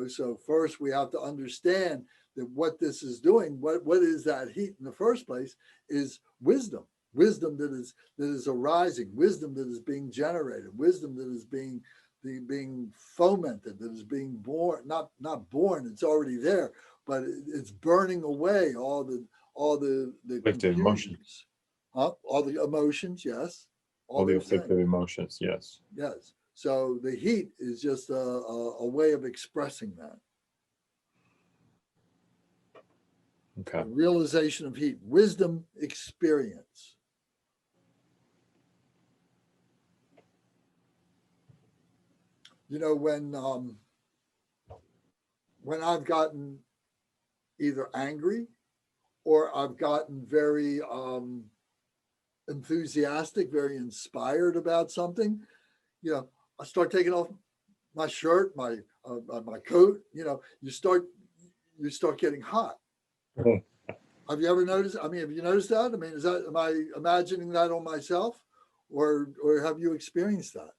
So first we have to understand that what this is doing, what is that heat in the first place, is wisdom that is arising, wisdom that is being generated, wisdom that is being fomented, that is being born, not born, it's already there, but it's burning away all the Afflictive emotions. all the emotions, yes, All the those afflictive things. emotions, yes. Yes. So the heat is just a way of expressing that. Okay. The realization of heat, wisdom experience. When I've gotten either angry or I've gotten very enthusiastic, very inspired about something, I start taking off my shirt, my coat. You start getting hot. Have you ever noticed? I mean, have you noticed that? I mean, am I imagining that on myself, or have you experienced that?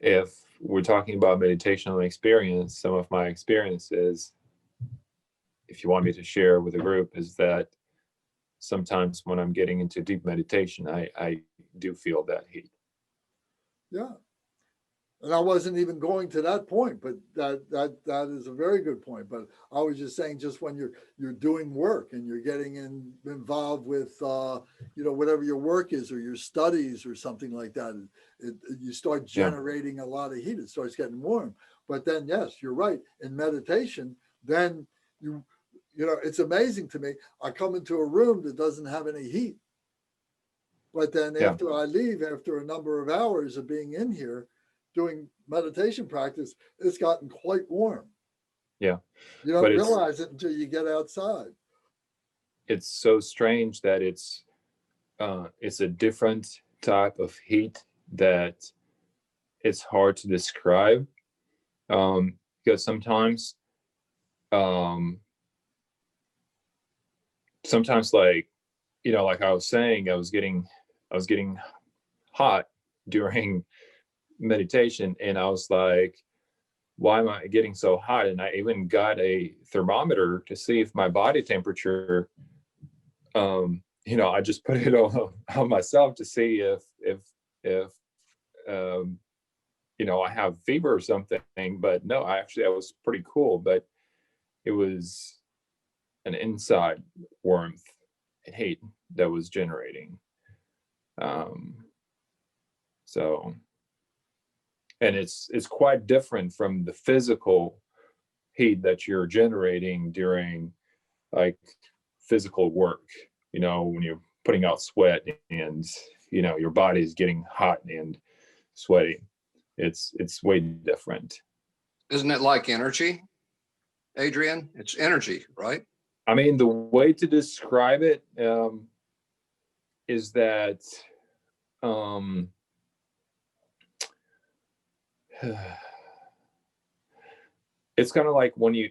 If we're talking about meditational experience, some of my experiences, if you want me to share with the group, is that sometimes when I'm getting into deep meditation, I do feel that heat. Yeah. And I wasn't even going to that point, but that is a very good point. But I was just saying, just when you're doing work and you're getting involved with whatever your work is or your studies or something like that, you start generating a lot of heat. It starts getting warm. But then, yes, you're right. In meditation, then it's amazing to me. I come into a room that doesn't have any heat, but then after I leave, after a number of hours of being in here doing meditation practice, it's gotten quite warm. Yeah. You don't realize it until you get outside. It's so strange that it's a different type of heat that it's hard to describe, because sometimes like like I was saying, I was getting hot during meditation, and I was like, why am I getting so hot? And I even got a thermometer to see if my body temperature, I just put it on myself to see if I have fever or something. But no, I was pretty cool, but it was an inside warmth and heat that was generating. So, and it's quite different from the physical heat that you're generating during like physical work, when you're putting out sweat and your body is getting hot and sweaty. It's way different. Isn't it like energy, Adrian? It's energy, right? I mean, the way to describe it is that it's kind of like when you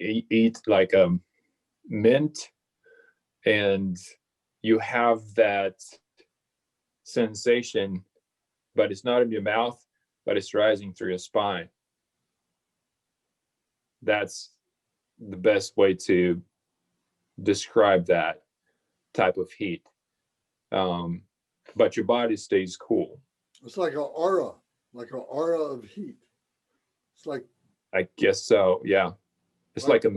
eat like mint, and you have that sensation, but it's not in your mouth, but it's rising through your spine. That's the best way to describe that type of heat. But your body stays cool. It's like an aura of heat. It's like, I guess so. Yeah. It's like the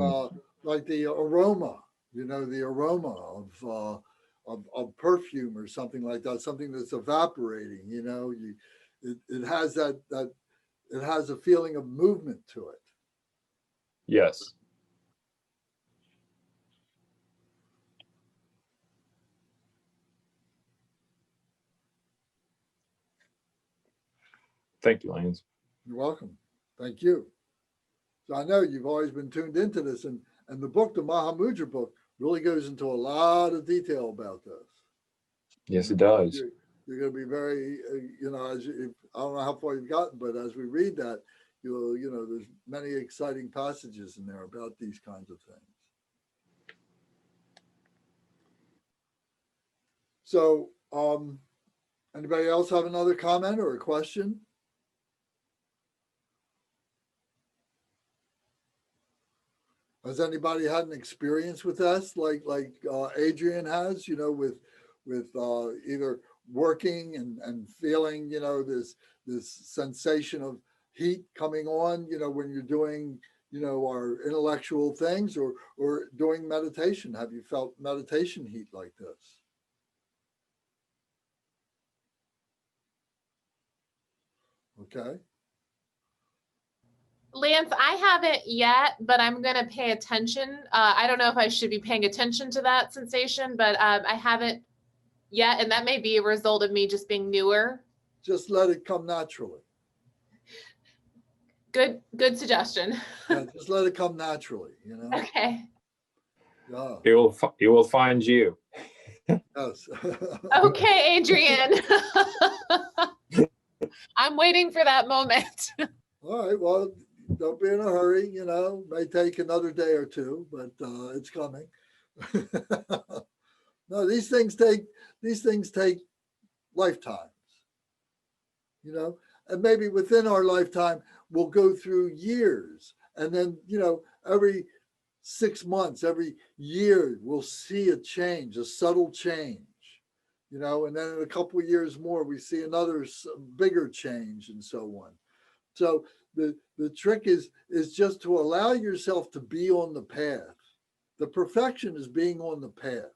aroma, the aroma of perfume or something like that, something that's evaporating, it has that it has a feeling of movement to it. Yes. Thank you, Lance. You're welcome. Thank you. So I know you've always been tuned into this, and the book, the Mahamudra book, really goes into a lot of detail about this. Yes, it does. You're going to be very, I don't know how far you've gotten, but as we read that, there's many exciting passages in there about these kinds of things. So, anybody else have another comment or a question? Has anybody had an experience with us like Adrian has, with either working and feeling, this sensation of heat coming on, when you're doing, our intellectual things or doing meditation? Have you felt meditation heat like this? Okay. Lance, I haven't yet, but I'm going to pay attention. I don't know if I should be paying attention to that sensation, but I haven't yet. And that may be a result of me just being newer. Just let it come naturally. Good suggestion. Yeah, just let it come naturally, Okay. Yeah. It will find you. Yes. Okay, Adrian. I'm waiting for that moment. All right. Well, don't be in a hurry, may take another day or two, but it's coming. No, these things take lifetimes, and maybe within our lifetime, we'll go through years. And then, every 6 months, every year, we'll see a change, a subtle change, and then in a couple of years more, we see another bigger change and so on. So the trick is just to allow yourself to be on the path. The perfection is being on the path.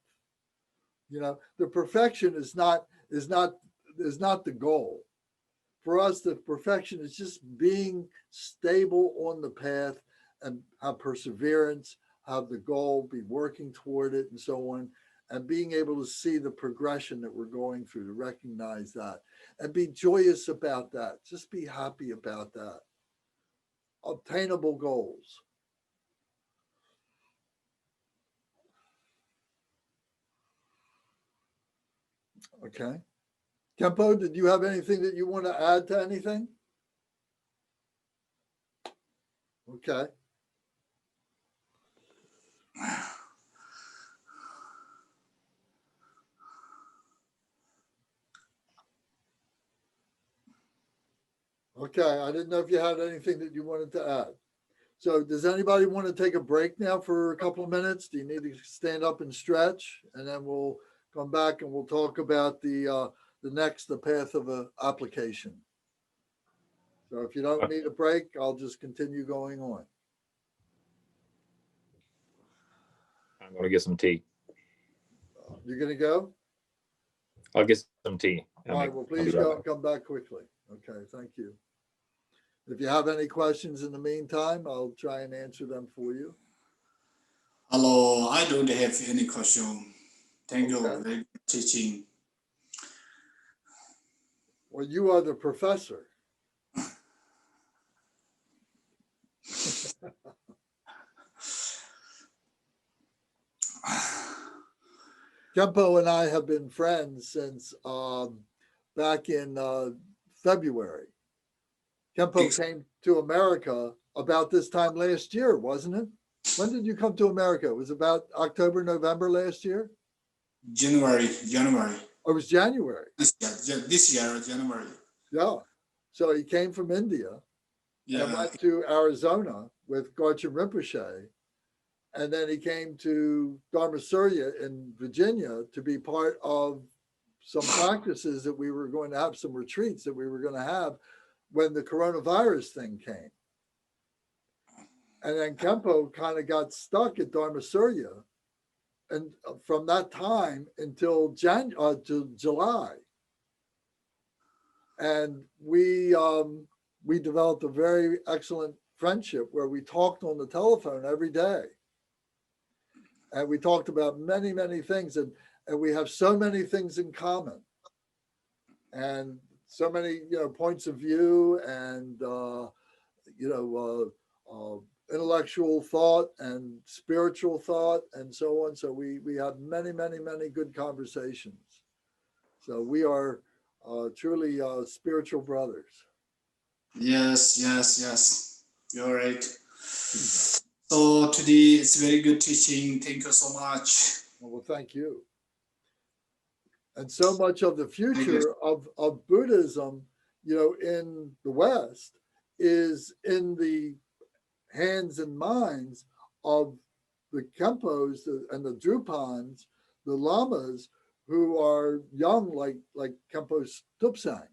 The perfection is not the goal. For us, the perfection is just being stable on the path and have perseverance, have the goal, be working toward it and so on, and being able to see the progression that we're going through, to recognize that and be joyous about that. Just be happy about that. Obtainable goals. Okay. Kempo, did you have anything that you want to add to anything? Okay. Okay, I didn't know if you had anything that you wanted to add. So does anybody want to take a break now for a couple of minutes? Do you need to stand up and stretch? And then we'll come back and we'll talk about the path of application. So if you don't need a break, I'll just continue going on. I'm going to get some tea. You're going to go? I'll get some tea. All right, well, please go and come back quickly. Okay, thank you. If you have any questions in the meantime, I'll try and answer them for you. Hello, I don't have any question. Thank you for Okay. teaching. Well, you are the professor. Kempo and I have been friends since back in February. Kempo came to America about this time last year, wasn't it? When did you come to America? It was about October, November last year? January. Oh, it was January. This year, January. Yeah. So he came from India Yeah. and went to Arizona with Gautam Rinpoche. And then he came to Dharma Surya in Virginia to be part of some practices that we were going to have, some retreats that we were going to have when the coronavirus thing came. And then Kempo kind of got stuck at Dharma Surya. And from that time until July. And we developed a very excellent friendship where we talked on the telephone every day. And we talked about many, many things. And we have so many things in common. And so many, points of view and, intellectual thought and spiritual thought and so on. So we had many, many, many good conversations. So we are truly spiritual brothers. Yes, yes, yes. You're right. So today it's very good teaching. Thank you so much. Well, thank you. And so much of the you. future of Buddhism, in the West is in the hands and minds of the Khenpos and the Drupans, the Lamas, who are young like Khenpo Tupsang,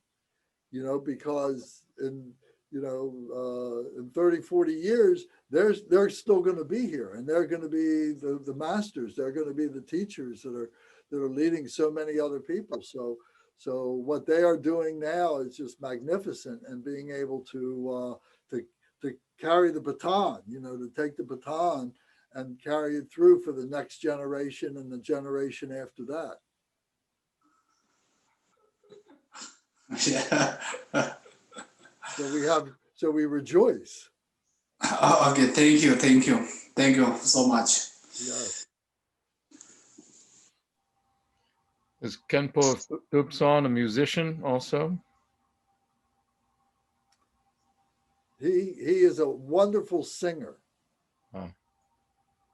because in 30, 40 years, they're still going to be here, and they're going to be the masters. They're going to be the teachers that are leading so many other people. So what they are doing now is just magnificent, and being able to carry the baton, to take the baton and carry it through for the next generation and the generation after that. Yeah. So we rejoice. Okay, thank you, thank you. Thank you so much. Yes. Is Khenpo Thupsan a musician also? He is a wonderful singer. Oh.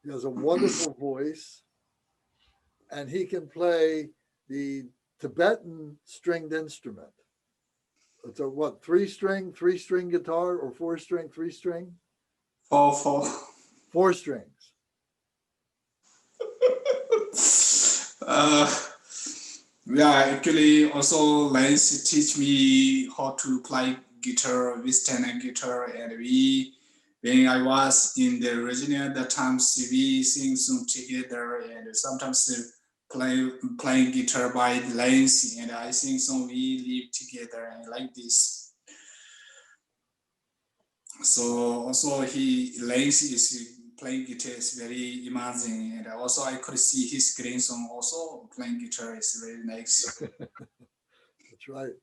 He has a wonderful voice, and he can play the Tibetan stringed instrument. It's a what, three string guitar, or 4-string, 3-string? Four strings. Yeah, actually also Lance teach me how to play guitar with tenor guitar, and when I was in the region, that times we sing song together, and sometimes playing guitar by Lance, and I sing song, we live together and like this. So also Lance is playing guitar is very amazing, and also I could see his grandson also playing guitar is very nice. That's right.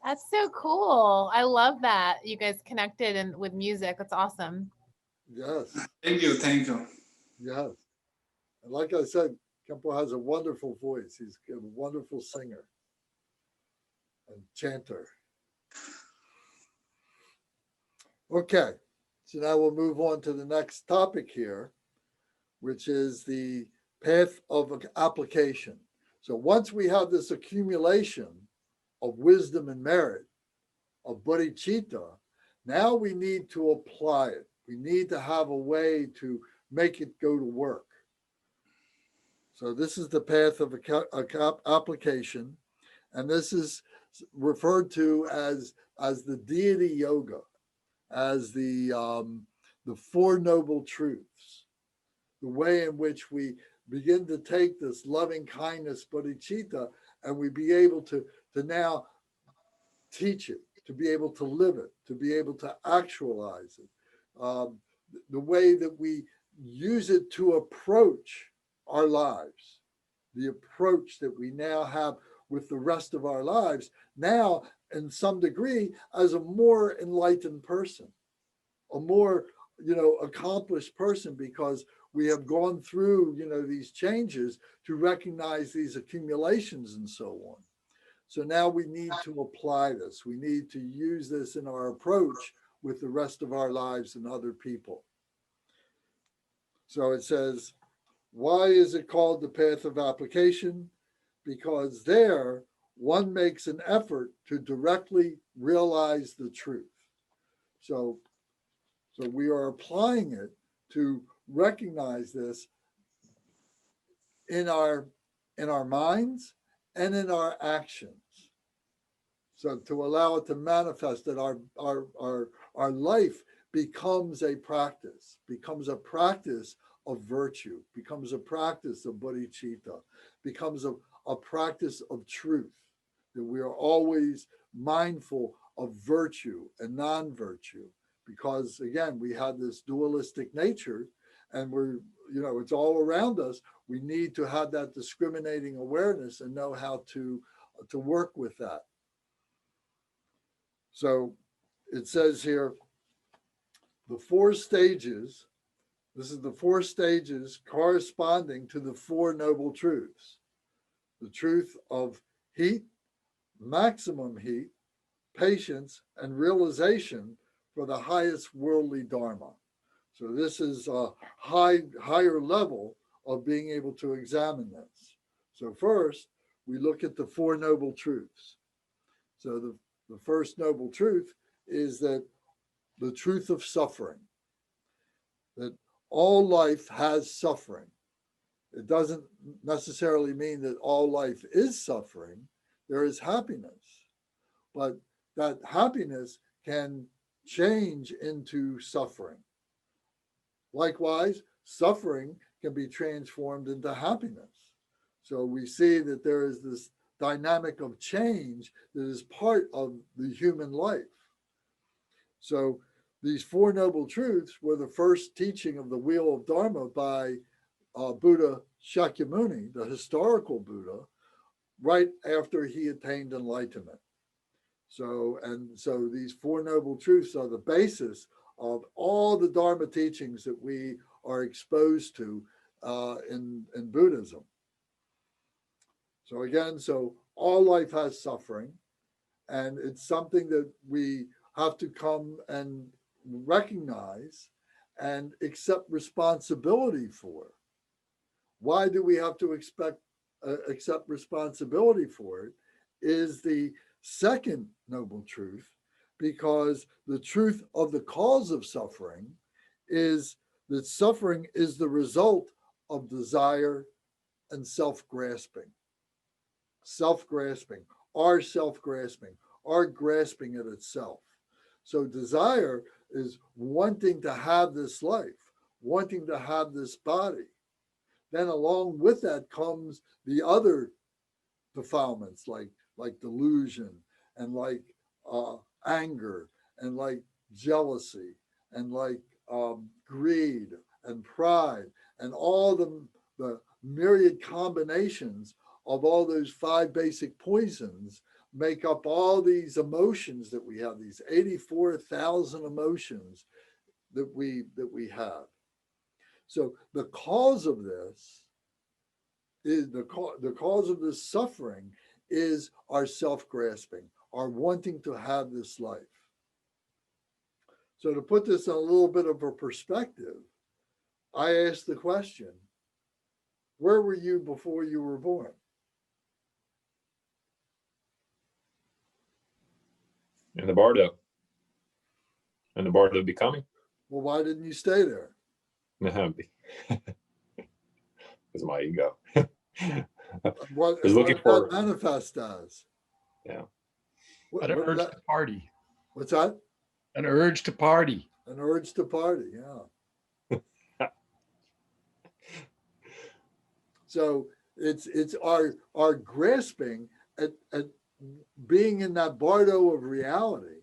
That's so cool. I love that you guys connected and with music. That's awesome. Yes. Thank you, thank you. Yes. And like I said, Khenpo has a wonderful voice. He's a wonderful singer and chanter. Okay, so now we'll move on to the next topic here, which is the path of application. So once we have this accumulation of wisdom and merit, of bodhicitta, now we need to apply it. We need to have a way to make it go to work. So this is the path of application, and this is referred to as the deity yoga, as the Four Noble Truths, the way in which we begin to take this loving kindness bodhicitta, and we be able to now teach it, to be able to live it, to be able to actualize it, the way that we use it to approach our lives, the approach that we now have with the rest of our lives, now in some degree as a more enlightened person, a more accomplished person, because we have gone through these changes to recognize these accumulations and so on. So now we need to apply this. We need to use this in our approach with the rest of our lives and other people. So it says, why is it called the path of application? Because there one makes an effort to directly realize the truth. So we are applying it to recognize this in our minds and in our actions. So to allow it to manifest, that our life becomes a practice of virtue, becomes a practice of bodhicitta, becomes a practice of truth, that we are always mindful of virtue and non-virtue, because again, we have this dualistic nature, and we're, it's all around us. We need to have that discriminating awareness and know how to work with that. So it says here, the 4 stages This is the 4 stages corresponding to the 4 noble truths. The truth of heat, maximum heat, patience, and realization for the highest worldly dharma. So this is a higher level of being able to examine this. So first, we look at the 4 noble truths. So the first noble truth is that the truth of suffering, that all life has suffering. It doesn't necessarily mean that all life is suffering. There is happiness, but that happiness can change into suffering. Likewise, suffering can be transformed into happiness. So we see that there is this dynamic of change that is part of the human life. So these 4 noble truths were the first teaching of the Wheel of Dharma by Buddha Shakyamuni, the historical Buddha, right after he attained enlightenment. So these 4 noble truths are the basis of all the Dharma teachings that we are exposed to in Buddhism. So again, all life has suffering, and it's something that we have to come and recognize and accept responsibility for. Why do we have to accept responsibility for it is the second noble truth, because the truth of the cause of suffering is that suffering is the result of desire and self-grasping. Self-grasping, our self-grasping, our grasping at itself. So desire is wanting to have this life, wanting to have this body. Then along with that comes the other defilements like delusion and like anger and like jealousy and like greed and pride and all the myriad combinations of all those 5 basic poisons make up all these emotions that we have, these 84,000 emotions that we have. So the cause of this is the cause of this suffering is our self-grasping, our wanting to have this life. So to put this in a little bit of a perspective, I asked the question, where were you before you were born? In the bardo. In the bardo becoming. Well, why didn't you stay there? Because my ego. What was looking did for- that manifest as? Yeah. An urge to party. What's that? An urge to party. An urge to party, yeah. So it's our grasping at being in that bardo of reality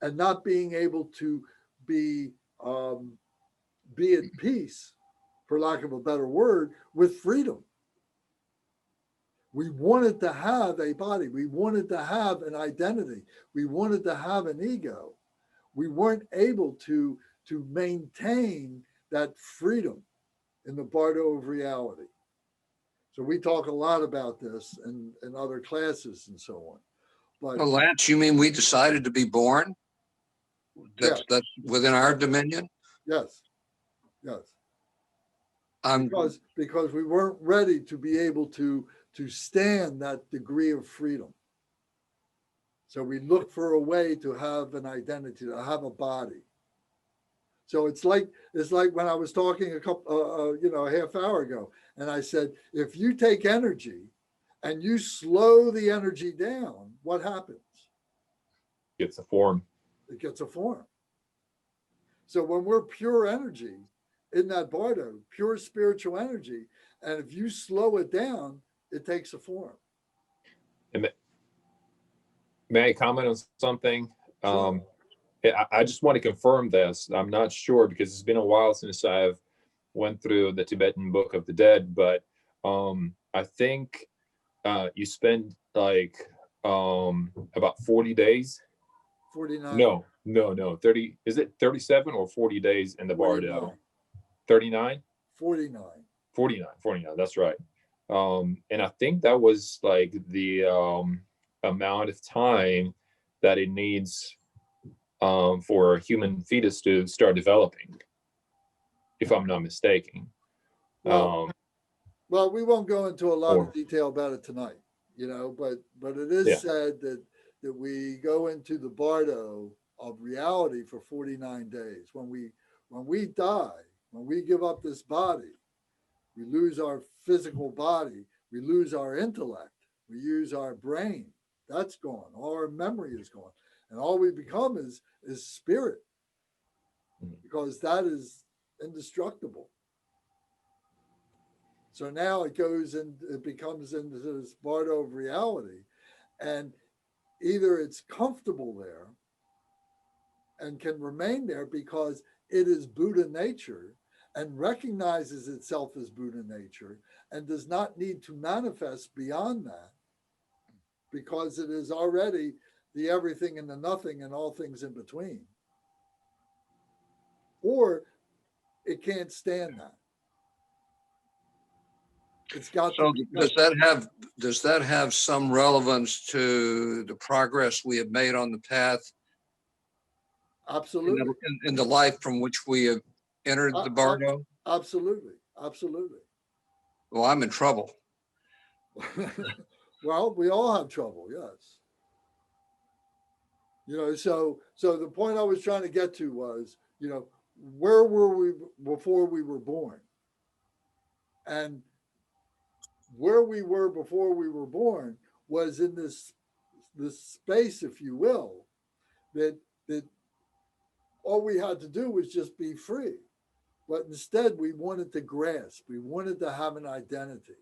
and not being able to be at peace, for lack of a better word, with freedom. We wanted to have a body. We wanted to have an identity. We wanted to have an ego. We weren't able to maintain that freedom in the bardo of reality. So we talk a lot about this in other classes and so on. But Well, Lance, you mean we decided to be born? That's within our dominion? yes. Because we weren't ready to be able to stand that degree of freedom. So we look for a way to have an identity, to have a body. So it's like when I was talking a half hour ago, and I said, if you take energy and you slow the energy down, what happens? Gets a form. It gets a form. So when we're pure energy in that bardo, pure spiritual energy, and if you slow it down, it takes a form. And may I comment on something? Sure. I just want to confirm this. I'm not sure because it's been a while since I've went through the Tibetan Book of the Dead, but I think you spend like about 40 days. 49. No. 30. Is it 37 or 40 days in the bardo? 39, 49. 49, that's right. And I think that was like the amount of time that it needs for a human fetus to start developing, if I'm not mistaken. Well, well, we won't go into a lot Or- of detail about it tonight, you know, but it is Yeah. said that we go into the bardo of reality for 49 days. When we die, when we give up this body, we lose our physical body, we lose our intellect, we use our brain. That's gone. All our memory is gone. And all we become is spirit, because that is indestructible. So now it goes and it becomes into this bardo of reality. And either it's comfortable there and can remain there because it is Buddha nature and recognizes itself as Buddha nature and does not need to manifest beyond that, because it is already the everything and the nothing and all things in between. Or it can't stand that. It's got So to, does that have some relevance to the progress we have made on the path absolutely. in the life from which we have entered the bardo? Absolutely. Absolutely. Well, I'm in trouble. Well, we all have trouble, yes. You know, so the point I was trying to get to was, you know, where were we before we were born? And where we were before we were born was in this space, if you will, that all we had to do was just be free. But instead, we wanted to grasp. We wanted to have an identity.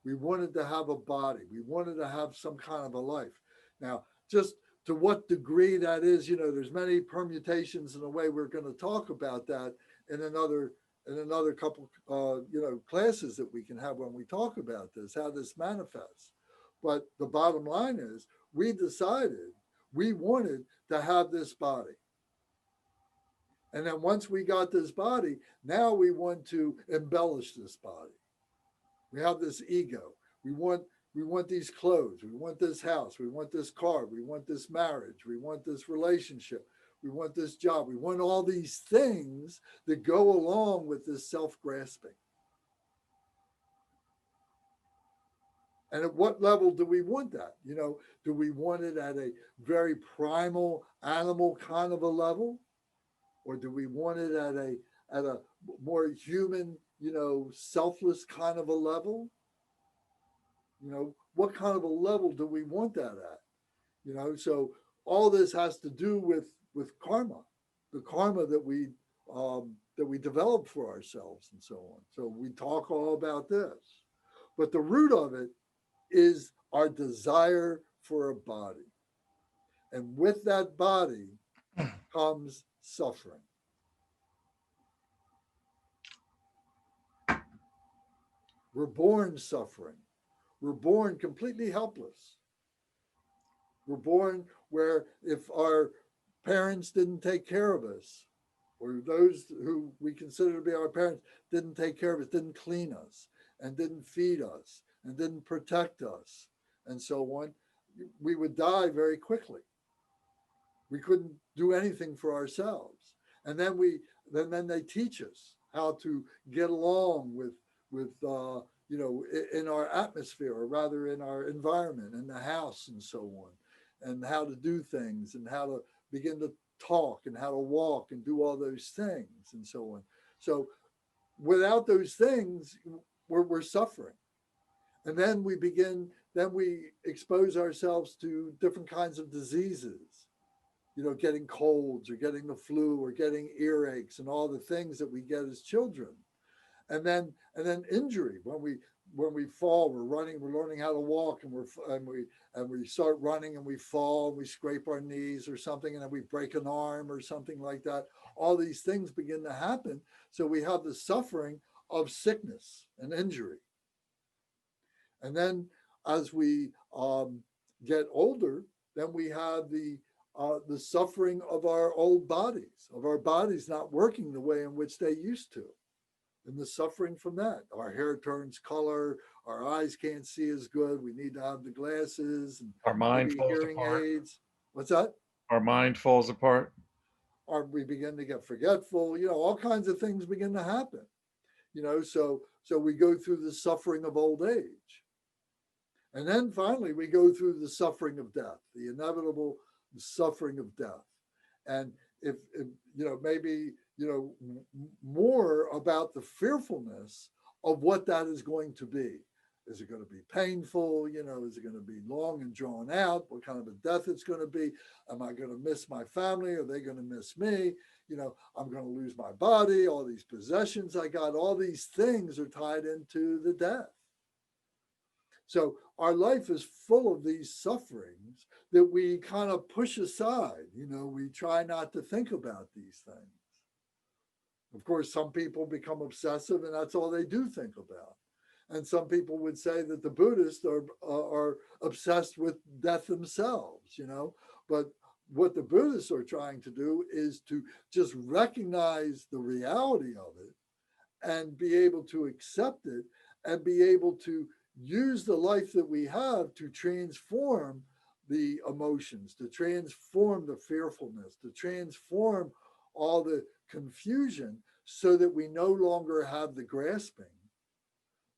We wanted to have a body. We wanted to have some kind of a life. Now, just to what degree that is, you know, there's many permutations in the way we're going to talk about that in another couple, you know, classes that we can have when we talk about this, how this manifests. But the bottom line is, we decided we wanted to have this body. And then once we got this body, now we want to embellish this body. We have this ego. We want these clothes. We want this house. We want this car. We want this marriage. We want this relationship. We want this job. We want all these things that go along with this self-grasping. And at what level do we want that? You know, do we want it at a very primal animal kind of a level? Or do we want it at a more human, you know, selfless kind of a level? You know, what kind of a level do we want that at? You know, so all this has to do with karma, the karma that we develop for ourselves and so on. So we talk all about this, but the root of it is our desire for a body, and with that body comes suffering. We're born suffering. We're born completely helpless. We're born where if our parents didn't take care of us, or those who we consider to be our parents didn't take care of us, didn't clean us, and didn't feed us, and didn't protect us, and so on, we would die very quickly. We couldn't do anything for ourselves. And then then they teach us how to get along with you know, in our atmosphere, or rather in our environment, in the house and so on, and how to do things and how to begin to talk and how to walk and do all those things and so on. So without those things, we're suffering. And then we expose ourselves to different kinds of diseases, you know, getting colds or getting the flu or getting earaches and all the things that we get as children. And then injury, when we fall, we're learning how to walk, and we start running and we fall, and we scrape our knees or something, and then we break an arm or something like that. All these things begin to happen. So we have the suffering of sickness and injury. And then as we get older, then we have the suffering of our old bodies, of our bodies not working the way in which they used to. and the suffering from that. Our hair turns color, our eyes can't see as good. We need to have the glasses and Our mind maybe falls hearing apart. aids. What's that? Our mind falls apart. Or we begin to get forgetful. All kinds of things begin to happen. So we go through the suffering of old age. And then finally, we go through the suffering of death, the inevitable suffering of death. And if maybe, more about the fearfulness of what that is going to be. Is it going to be painful? Is it going to be long and drawn out? What kind of a death it's going to be? Am I going to miss my family? Are they going to miss me? I'm going to lose my body, all these possessions I got, all these things are tied into the death. So our life is full of these sufferings that we kind of push aside. We try not to think about these things. Of course, some people become obsessive and that's all they do think about. And some people would say that the Buddhists are obsessed with death themselves, But what the Buddhists are trying to do is to just recognize the reality of it and be able to accept it and be able to use the life that we have to transform the emotions, to transform the fearfulness, to transform all the confusion so that we no longer have the grasping,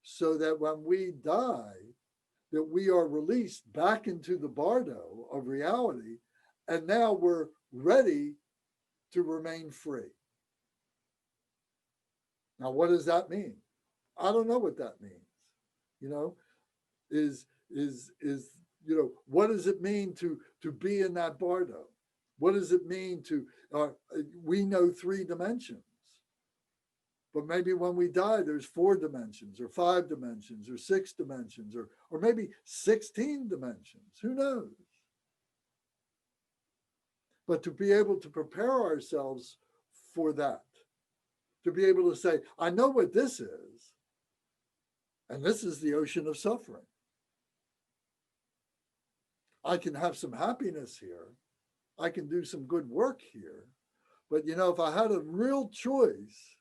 so that when we die, that we are released back into the bardo of reality, and now we're ready to remain free. Now, what does that mean? I don't know what that means. What does it mean to be in that bardo? What does it mean to, we know 3 dimensions, but maybe when we die, there's 4 dimensions or 5 dimensions or 6 dimensions or maybe 16 dimensions, who knows? But to be able to prepare ourselves for that, to be able to say, I know what this is, and this is the ocean of suffering. I can have some happiness here. I can do some good work here. But, if I had a real choice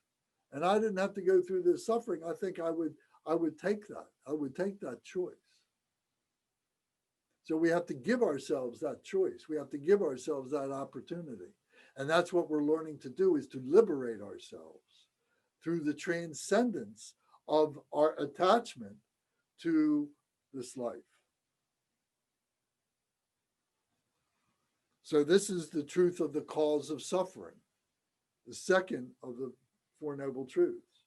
and I didn't have to go through this suffering, I think I would take that. I would take that choice. So we have to give ourselves that choice. We have to give ourselves that opportunity. And that's what we're learning to do, is to liberate ourselves through the transcendence of our attachment to this life. So this is the truth of the cause of suffering, the second of the 4 Noble Truths.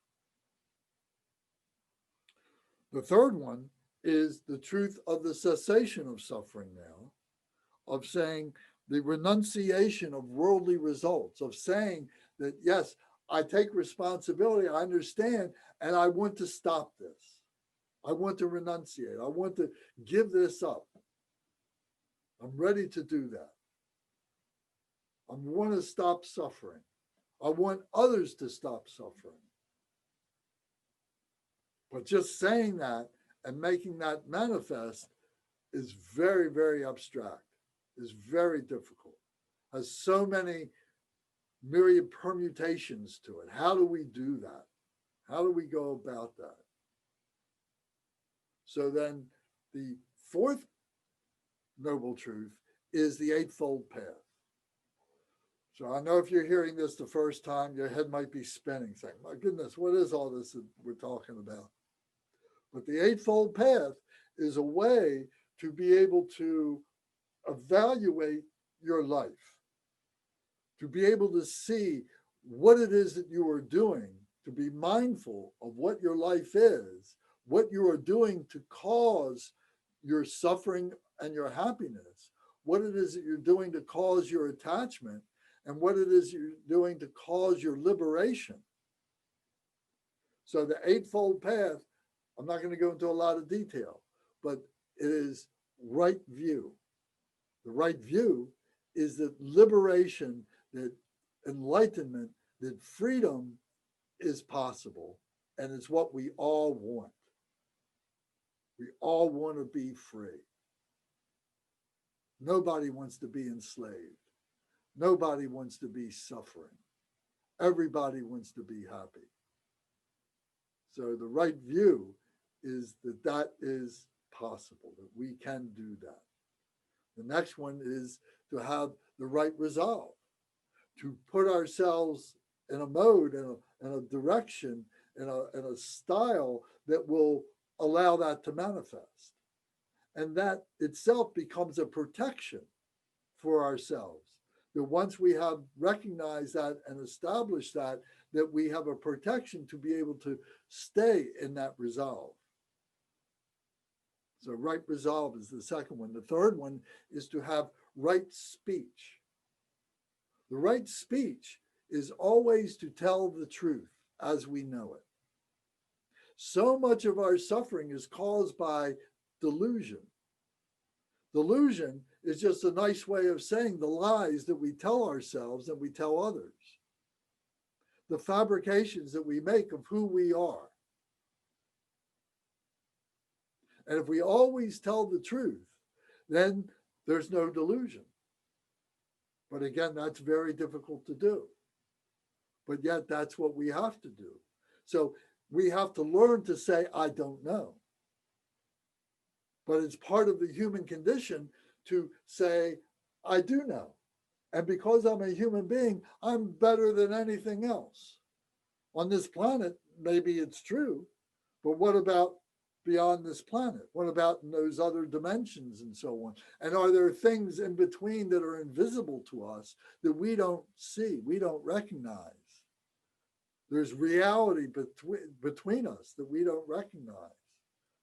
The third one is the truth of the cessation of suffering now, of saying the renunciation of worldly results, of saying that, yes, I take responsibility, I understand, and I want to stop this. I want to renunciate. I want to give this up. I'm ready to do that. I want to stop suffering. I want others to stop suffering. But just saying that and making that manifest is very, very abstract, is very difficult, has so many myriad permutations to it. How do we do that? How do we go about that? So then the 4th Noble Truth is the Eightfold Path. So I know if you're hearing this the first time, your head might be spinning, saying, my goodness, what is all this that we're talking about? But the Eightfold Path is a way to be able to evaluate your life, to be able to see what it is that you are doing, to be mindful of what your life is, what you are doing to cause your suffering and your happiness, what it is that you're doing to cause your attachment, and what it is you're doing to cause your liberation. So the Eightfold Path, I'm not going to go into a lot of detail, but it is right view. The right view is that liberation, that enlightenment, that freedom is possible, and it's what we all want. We all want to be free. Nobody wants to be enslaved. Nobody wants to be suffering. Everybody wants to be happy. So the right view is that that is possible, that we can do that. The next one is to have the right resolve, to put ourselves in a mode, in a direction, in a style that will allow that to manifest. And that itself becomes a protection for ourselves. That once we have recognized that and established that, that we have a protection to be able to stay in that resolve. So right resolve is the second one. The third one is to have right speech. The right speech is always to tell the truth as we know it. So much of our suffering is caused by delusion. Delusion is just a nice way of saying the lies that we tell ourselves and we tell others. The fabrications that we make of who we are. And if we always tell the truth, then there's no delusion. But again, that's very difficult to do. But yet that's what we have to do. So we have to learn to say, I don't know. But it's part of the human condition to say, I do know. And because I'm a human being, I'm better than anything else. On this planet, maybe it's true, but what about beyond this planet? What about in those other dimensions and so on? And are there things in between that are invisible to us that we don't see, we don't recognize? There's reality between us that we don't recognize.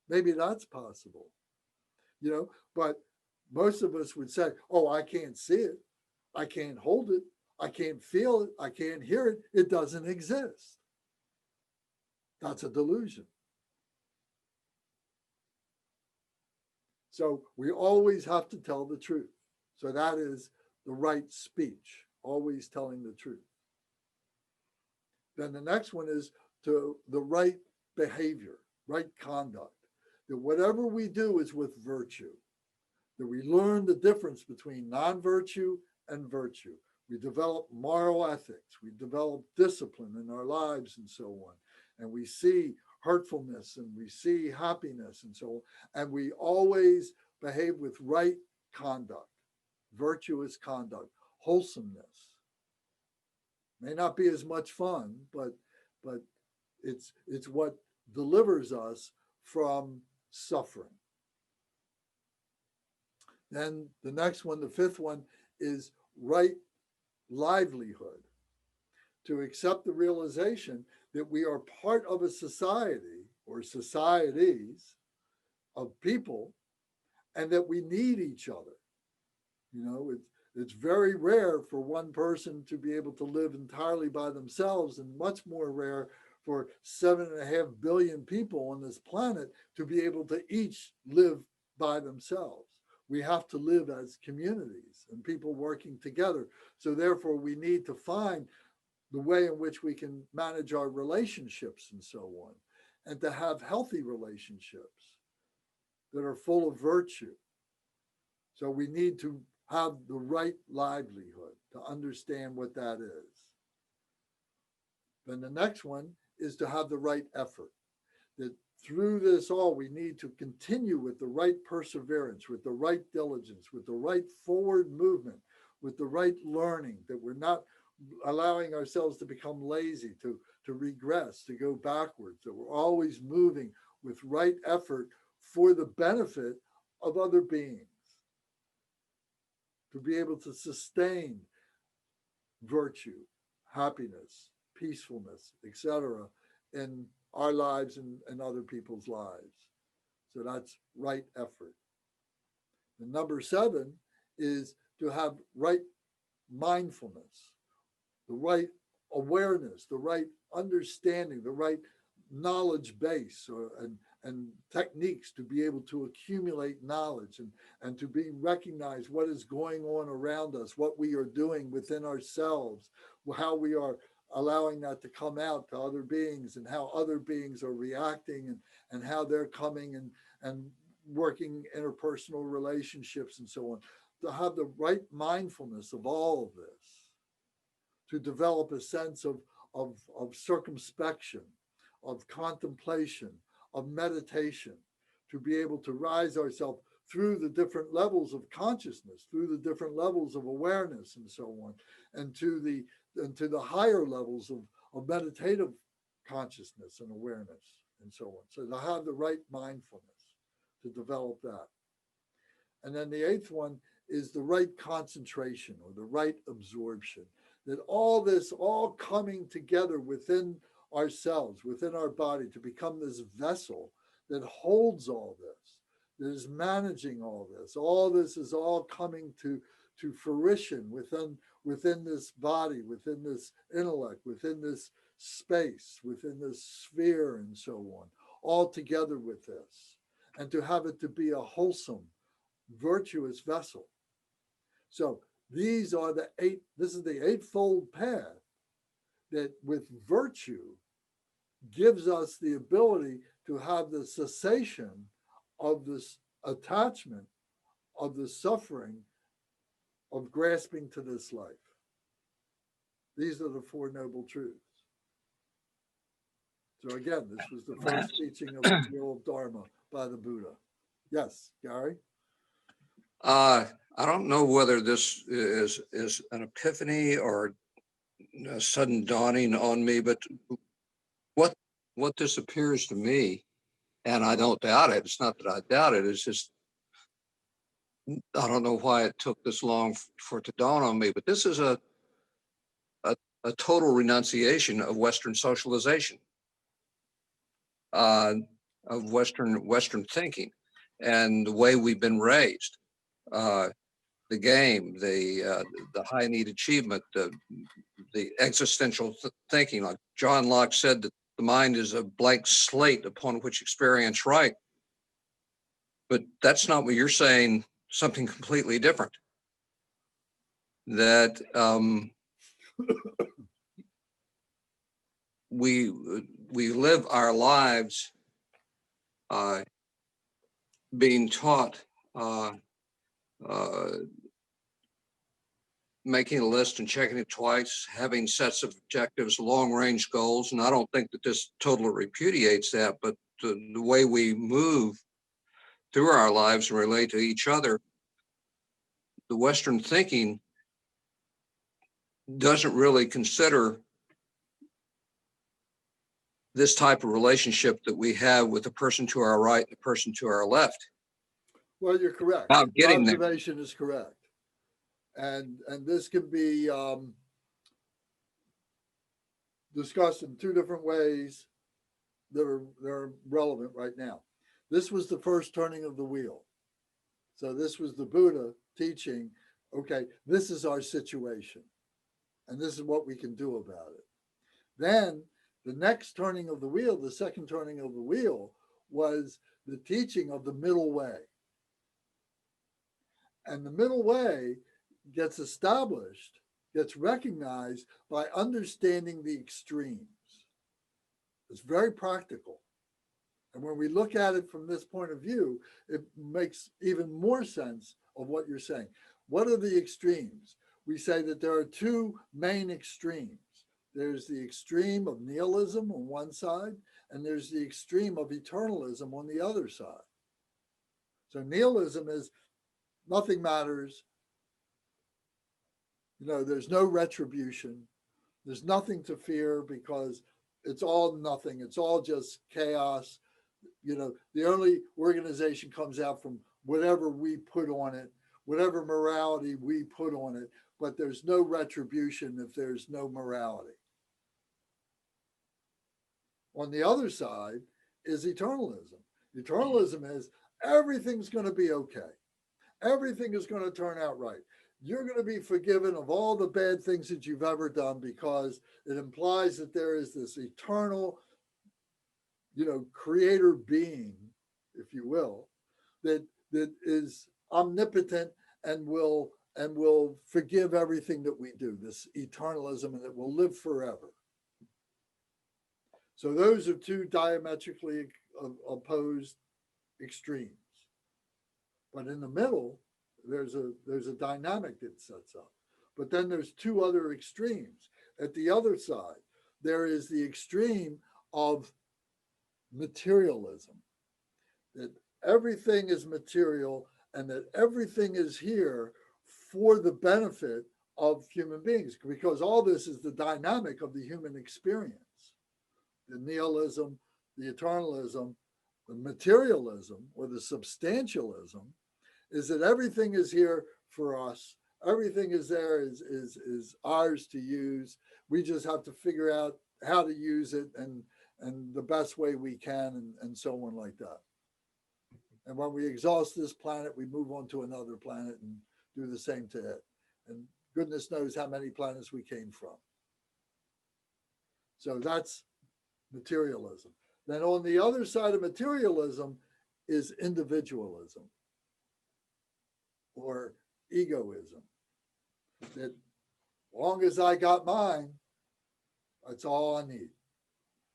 Maybe that's possible, you know, but most of us would say, oh, I can't see it. I can't hold it. I can't feel it. I can't hear it. It doesn't exist. That's a delusion. So we always have to tell the truth. So that is the right speech, always telling the truth. Then the next one is to the right behavior, right conduct. That whatever we do is with virtue. That we learn the difference between non-virtue and virtue. We develop moral ethics. We develop discipline in our lives and so on. And we see hurtfulness and we see happiness and so on. And we always behave with right conduct, virtuous conduct, wholesomeness. May not be as much fun, but it's what delivers us from suffering. Then the next one, the fifth one, is right livelihood. To accept the realization that we are part of a society or societies of people and that we need each other. You know, it's very rare for one person to be able to live entirely by themselves, and much more rare for 7.5 billion people on this planet to be able to each live by themselves. We have to live as communities and people working together. So therefore, we need to find the way in which we can manage our relationships and so on, and to have healthy relationships that are full of virtue. So we need to have the right livelihood to understand what that is. Then the next one is to have the right effort. That through this all, we need to continue with the right perseverance, with the right diligence, with the right forward movement, with the right learning, that we're not allowing ourselves to become lazy, to regress, to go backwards, that we're always moving with right effort for the benefit of other beings, to be able to sustain virtue, happiness, peacefulness, etc., in our lives and other people's lives. So that's right effort. The number 7 is to have right mindfulness, the right awareness, the right understanding, the right knowledge base and techniques to be able to accumulate knowledge and to be recognized what is going on around us, what we are doing within ourselves, how we are allowing that to come out to other beings, and how other beings are reacting, and how they're coming and working interpersonal relationships and so on. To have the right mindfulness of all of this, to develop a sense of circumspection, of contemplation, of meditation, to be able to rise ourselves through the different levels of consciousness, through the different levels of awareness and so on, and to the higher levels of meditative consciousness and awareness and so on. So to have the right mindfulness, to develop that. And then the eighth one is the right concentration or the right absorption, that all this all coming together within ourselves, within our body, to become this vessel that holds all this, that is managing all this. All this is all coming to fruition within this body, within this intellect, within this space, within this sphere and so on, all together with this, and to have it to be a wholesome, virtuous vessel. So these are this is the eightfold path that with virtue gives us the ability to have the cessation of this attachment, of the suffering, of grasping to this life. These are the Four Noble Truths. So again, this was the first teaching of the Wheel of Dharma by the Buddha. Yes, Gary? I don't know whether this is an epiphany or a sudden dawning on me, but what this appears to me, and I don't doubt it, it's not that I doubt it, it's just, I don't know why it took this long for it to dawn on me, but this is a total renunciation of Western socialization, of Western thinking, and the way we've been raised. The game, the high need achievement, the existential thinking. Like John Locke said, that the mind is a blank slate upon which experience write. But that's not what you're saying. Something completely different. That we live our lives being taught. Making a list and checking it twice, having sets of objectives, long-range goals, and I don't think that this totally repudiates that, but the way we move through our lives and relate to each other, the Western thinking doesn't really consider this type of relationship that we have with the person to our right and the person to our left. Well, you're correct. About getting Your there. observation is correct. And this can be discussed in two different ways that are relevant right now. This was the first turning of the wheel. So this was the Buddha teaching, okay, this is our situation, and this is what we can do about it. Then the next turning of the wheel, the second turning of the wheel, was the teaching of the middle way. And the middle way gets established, gets recognized by understanding the extremes. It's very practical. And when we look at it from this point of view, it makes even more sense of what you're saying. What are the extremes? We say that there are two main extremes. There's the extreme of nihilism on one side, and there's the extreme of eternalism on the other side. So nihilism is nothing matters. There's no retribution. There's nothing to fear because it's all nothing. It's all just chaos. The only organization comes out from whatever we put on it, whatever morality we put on it, but there's no retribution if there's no morality. On the other side is eternalism. Eternalism is everything's going to be okay. Everything is going to turn out right. You're going to be forgiven of all the bad things that you've ever done because it implies that there is this eternal, creator being, if you will, that is omnipotent and will forgive everything that we do, this eternalism, and it will live forever. So those are two diametrically opposed extremes. But in the middle, there's a dynamic that sets up. But then there's two other extremes. At the other side, there is the extreme of materialism, that everything is material and that everything is here for the benefit of human beings, because all this is the dynamic of the human experience. The nihilism, the eternalism, the materialism, or the substantialism is that everything is here for us. Everything is there, is ours to use. We just have to figure out how to use it and the best way we can, and so on like that. And when we exhaust this planet, we move on to another planet and do the same to it. And goodness knows how many planets we came from. So that's materialism. Then on the other side of materialism is individualism or egoism. That as long as I got mine, that's all I need.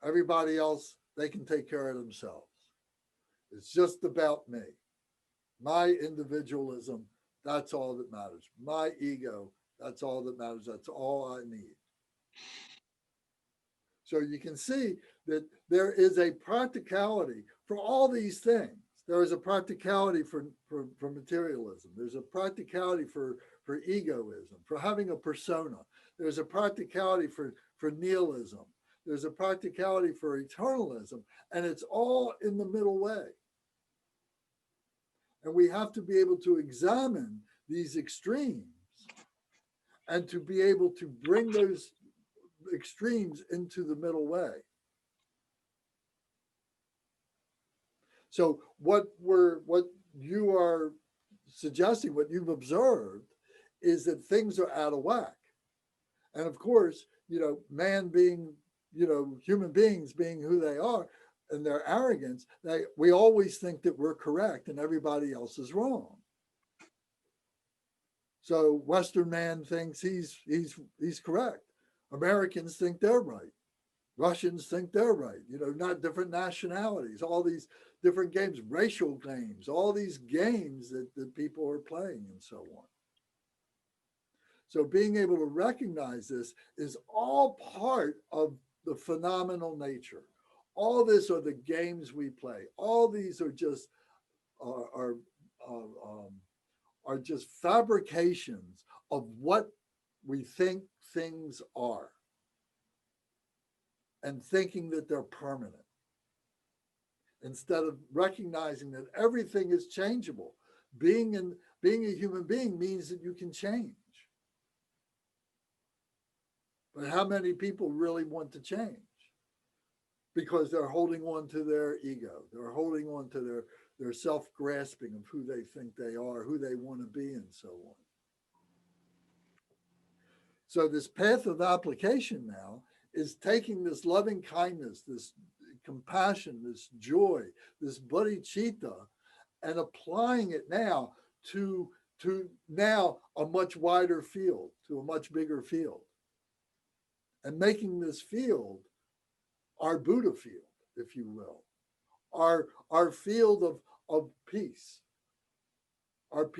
Everybody else, they can take care of themselves. It's just about me. My individualism, that's all that matters. My ego, that's all that matters. That's all I need. So you can see that there is a practicality for all these things. There is a practicality for materialism. There's a practicality for egoism, for having a persona. There's a practicality for nihilism. There's a practicality for eternalism, and it's all in the middle way. And we have to be able to examine these extremes and to be able to bring those extremes into the middle way. So what you are suggesting, what you've observed, is that things are out of whack. And of course, man being, human beings being who they are and their arrogance, we always think that we're correct and everybody else is wrong. So Western man thinks he's correct. Americans think they're right. Russians think they're right. Not different nationalities, all these different games, racial games, all these games that people are playing and so on. So being able to recognize this is all part of the phenomenal nature. All this are the games we play. All these are just are just fabrications of what we think things are, and thinking that they're permanent, instead of recognizing that everything is changeable. Being a human being means that you can change. But how many people really want to change? Because they're holding on to their ego. They're holding on to their self-grasping of who they think they are, who they want to be, and so on. So this path of application now is taking this loving kindness, this compassion, this joy, this bodhicitta, and applying it now to now a much wider field, to a much bigger field, and making this field our Buddha field, if you will, our field of peace, our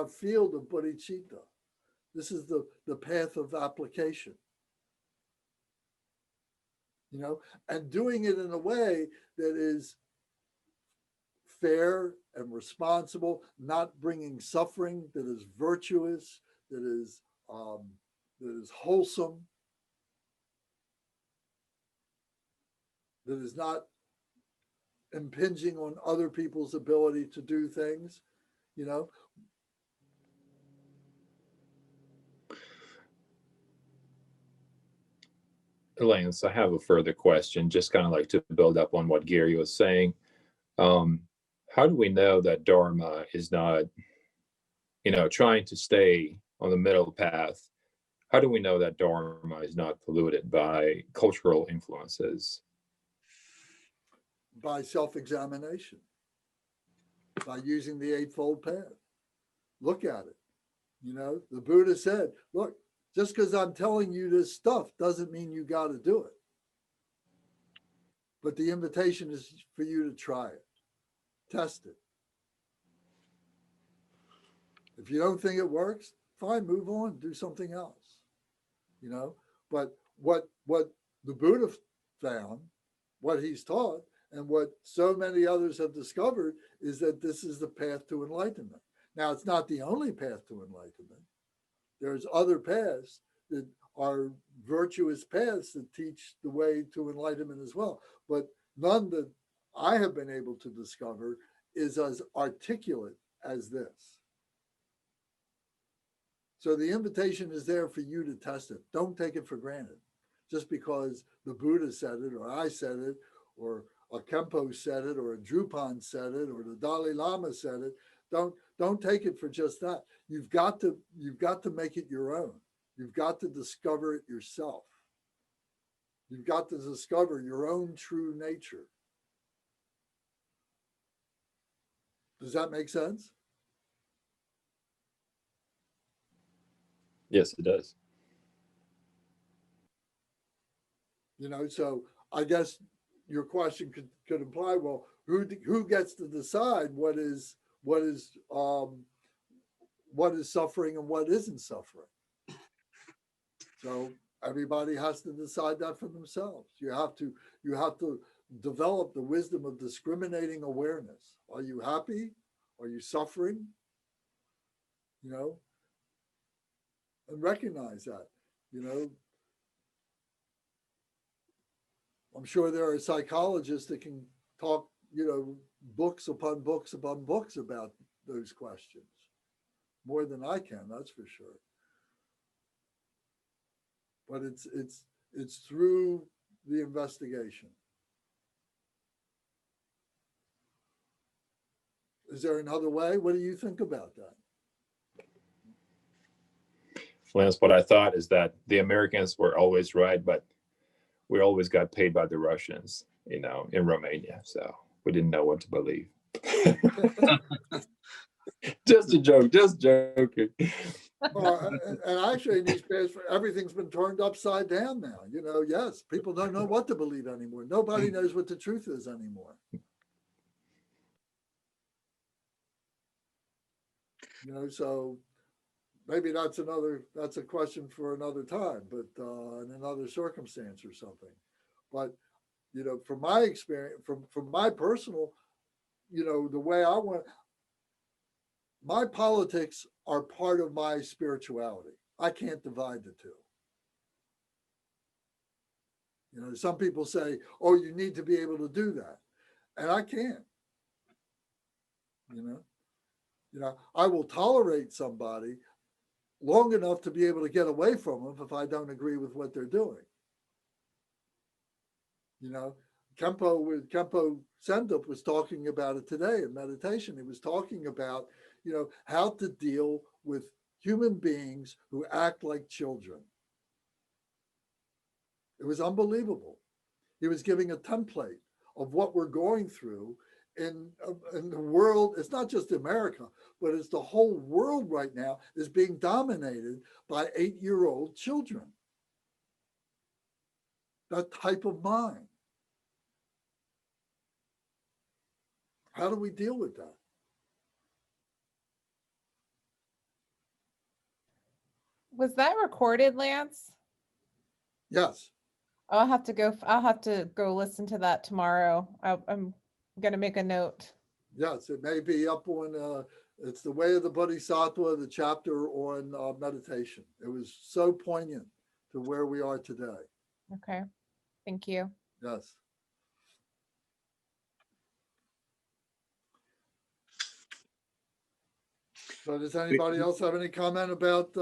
field of bodhicitta. This is the path of application. And doing it in a way that is fair and responsible, not bringing suffering, that is virtuous, that is wholesome, that is not impinging on other people's ability to do things, Lance, I have a further question, just kind of like to build up on what Gary was saying. How do we know that Dharma is not, trying to stay on the middle path? How do we know that Dharma is not polluted by cultural influences? By self-examination, by using the Eightfold Path. Look at it. The Buddha said, look, just because I'm telling you this stuff doesn't mean you got to do it. But the invitation is for you to try it, test it. If you don't think it works, fine, move on, do something else. But what the Buddha found, what he's taught, And what so many others have discovered is that this is the path to enlightenment. Now, it's not the only path to enlightenment. There's other paths that are virtuous paths that teach the way to enlightenment as well. But none that I have been able to discover is as articulate as this. So the invitation is there for you to test it. Don't take it for granted. Just because the Buddha said it, or I said it, or a Kempo said it, or a Drupal said it, or the Dalai Lama said it, don't take it for just that. You've got to make it your own. You've got to discover it yourself. You've got to discover your own true nature. Does that make sense? Yes, it does. You know, so I guess your question could imply, well, who gets to decide what is suffering and what isn't suffering? So everybody has to decide that for themselves. You have to develop the wisdom of discriminating awareness. Are you happy? Are you suffering? You know, and recognize that, you know. I'm sure there are psychologists that can talk, you know, books upon books upon books about those questions. More than I can, that's for sure. But it's through the investigation. Is there another way? What do you think about that? Well, that's what I thought, is that the Americans were always right, but we always got paid by the Russians, you know, in Romania. So we didn't know what to believe. Just a joke, just joking. And actually, in these days, everything's been turned upside down now. You know, yes, people don't know what to believe anymore. Nobody knows what the truth is anymore. You know, so maybe that's a question for another time, but in another circumstance or something. But, you know, from my experience, from my personal, you know, the way I want, my politics are part of my spirituality. I can't divide the two. You know, some people say, oh, you need to be able to do that. And I can't. You know, I will tolerate somebody long enough to be able to get away from them if I don't agree with what they're doing. You know, Kempo Sendup was talking about it today in meditation. He was talking about, you know, how to deal with human beings who act like children. It was unbelievable. He was giving a template of what we're going through in the world. It's not just America, but it's the whole world right now is being dominated by 8-year-old children. That type of mind. How do we deal with that? Was that recorded, Lance? Yes. I'll have to go listen to that tomorrow. I'm gonna make a note. Yes, it may be up on, it's The Way of the Bodhisattva, the chapter on meditation. It was so poignant to where we are today. Okay, thank you. Yes. So does anybody else have any comment about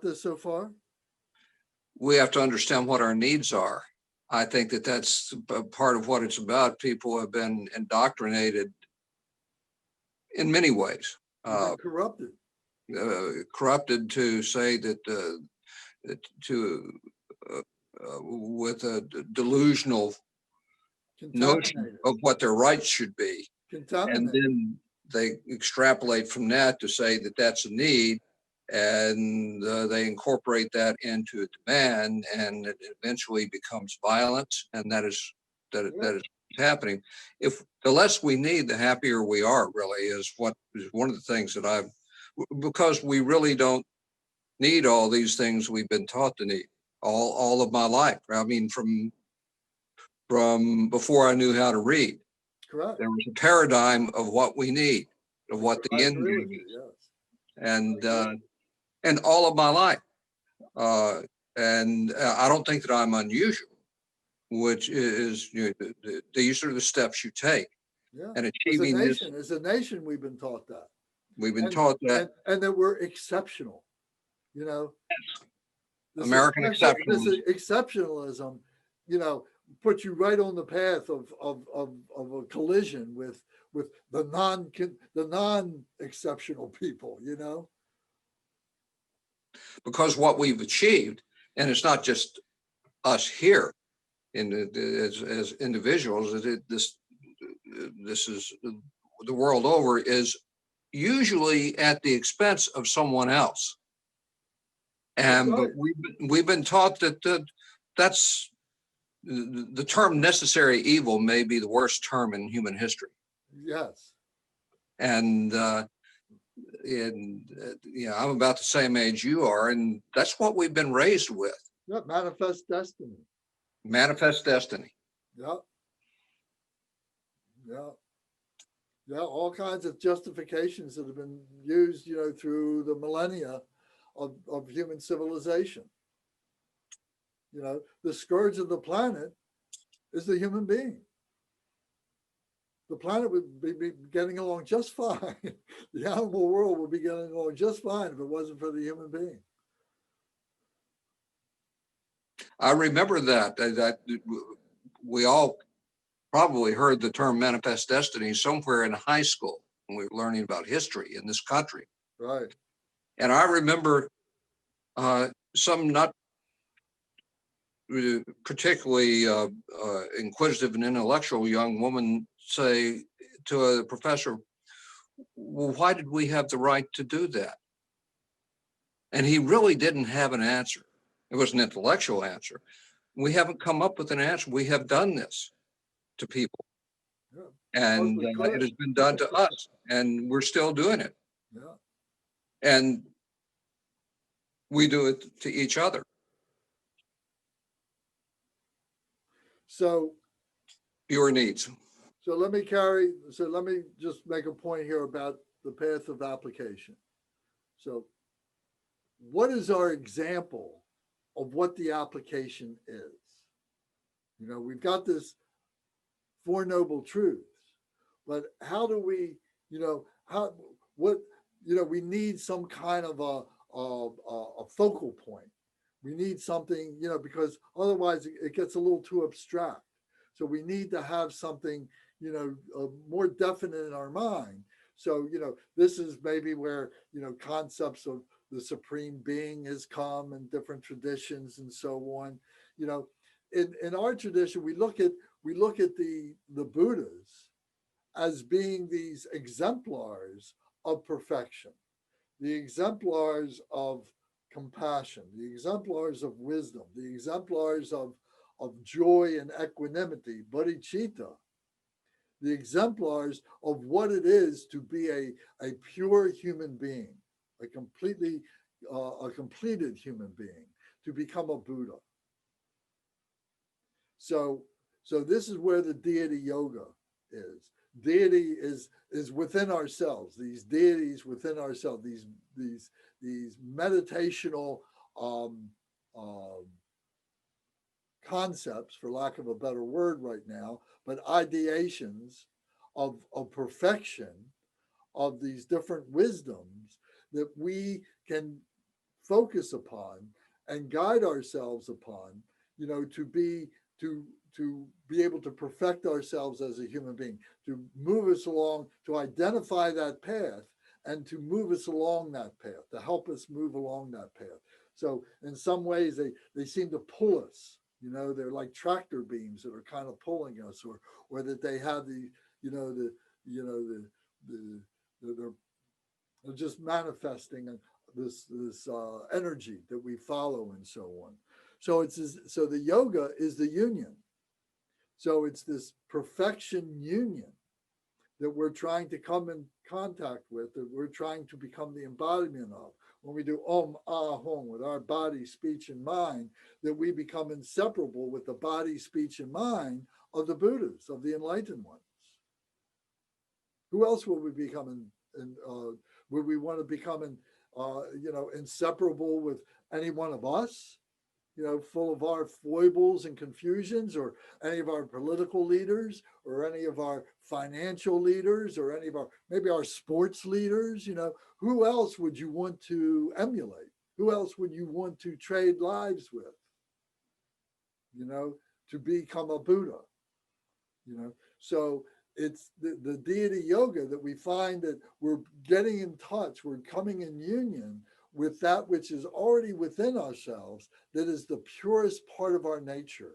this so far? We have to understand what our needs are. I think that that's a part of what it's about. People have been indoctrinated in many ways. Corrupted. Corrupted to say that with a delusional notion of what their rights should be. And then they extrapolate from that to say that that's a need, and they incorporate that into a demand, and it eventually becomes violence, and that is happening. If the less we need, the happier we are, really, is what is one of the things that because we really don't need all these things we've been taught to need all of my life. I mean, from from before I knew how to read. Correct. There was a paradigm of what we need, of what the I end agree game with is. you, yes. And all of my life. I don't think that I'm unusual, which is, these are the steps you take. Yeah. And achieving this, As a nation, we've been taught that. we've been taught that And that we're exceptional, you know. This American exceptionalism. This exceptionalism, you know, puts you right on the path of a collision with the non-exceptional people, you know. Because what we've achieved, and it's not just us here as individuals, this is the world over, is usually at the expense of someone else. And That's but we've been taught that that's the term necessary evil may be the worst term in human history. Yes. And I'm about the same age you are, and that's what we've been raised with. Yeah, manifest destiny. Manifest destiny. Yeah. Yeah. Yeah, all kinds of justifications that have been used, you know, through the millennia of human civilization. You know, the scourge of the planet is the human being. The planet would be getting along just fine. The animal world would be getting along just fine if it wasn't for the human being. I remember that we all probably heard the term manifest destiny somewhere in high school when we were learning about history in this country. Right. And I remember some not particularly inquisitive and intellectual young woman say to a professor, well, why did we have the right to do that? And he really didn't have an answer. It was an intellectual answer. We haven't come up with an answer. We have done this to people. Yeah. And it has been done to us, and we're still doing it. Yeah. And we do it to each other. So Your needs. So let me just make a point here about the path of application. So what is our example of what the application is? You know, we've got this Four Noble Truths, but how do we, you know, we need some kind of a focal point. We need something, you know, because otherwise it gets a little too abstract. So we need to have something, you know, more definite in our mind. So, you know, this is maybe where, you know, concepts of the supreme being has come in different traditions and so on. You know, in our tradition, we look at the Buddhas as being these exemplars of perfection, the exemplars of compassion, the exemplars of wisdom, the exemplars of joy and equanimity, bodhicitta, the exemplars of what it is to be a pure human being, a completed human being, to become a Buddha. So this is where the deity yoga is. Deity is within ourselves. These deities within ourselves. These meditational concepts, for lack of a better word right now, but ideations of perfection, of these different wisdoms that we can focus upon and guide ourselves upon, you know, to be able to perfect ourselves as a human being, to move us along, to identify that path and to move us along that path, to help us move along that path. So in some ways they seem to pull us, you know, they're like tractor beams that are kind of pulling us, or that they have they're just manifesting this energy that we follow and so on. So so the yoga is the union. So it's this perfection union that we're trying to come contact with, that we're trying to become the embodiment of. When we do Om Ah Hum with our body, speech, and mind, that we become inseparable with the body, speech, and mind of the Buddhas, of the enlightened ones. Who else will we become? Would we want to become, inseparable with any one of us? Full of our foibles and confusions, or any of our political leaders, or any of our financial leaders, or any of maybe our sports leaders. Who else would you want to emulate? Who else would you want to trade lives with? To become a Buddha. So it's the deity yoga that we find that we're getting in touch, we're coming in union with that which is already within ourselves, that is the purest part of our nature,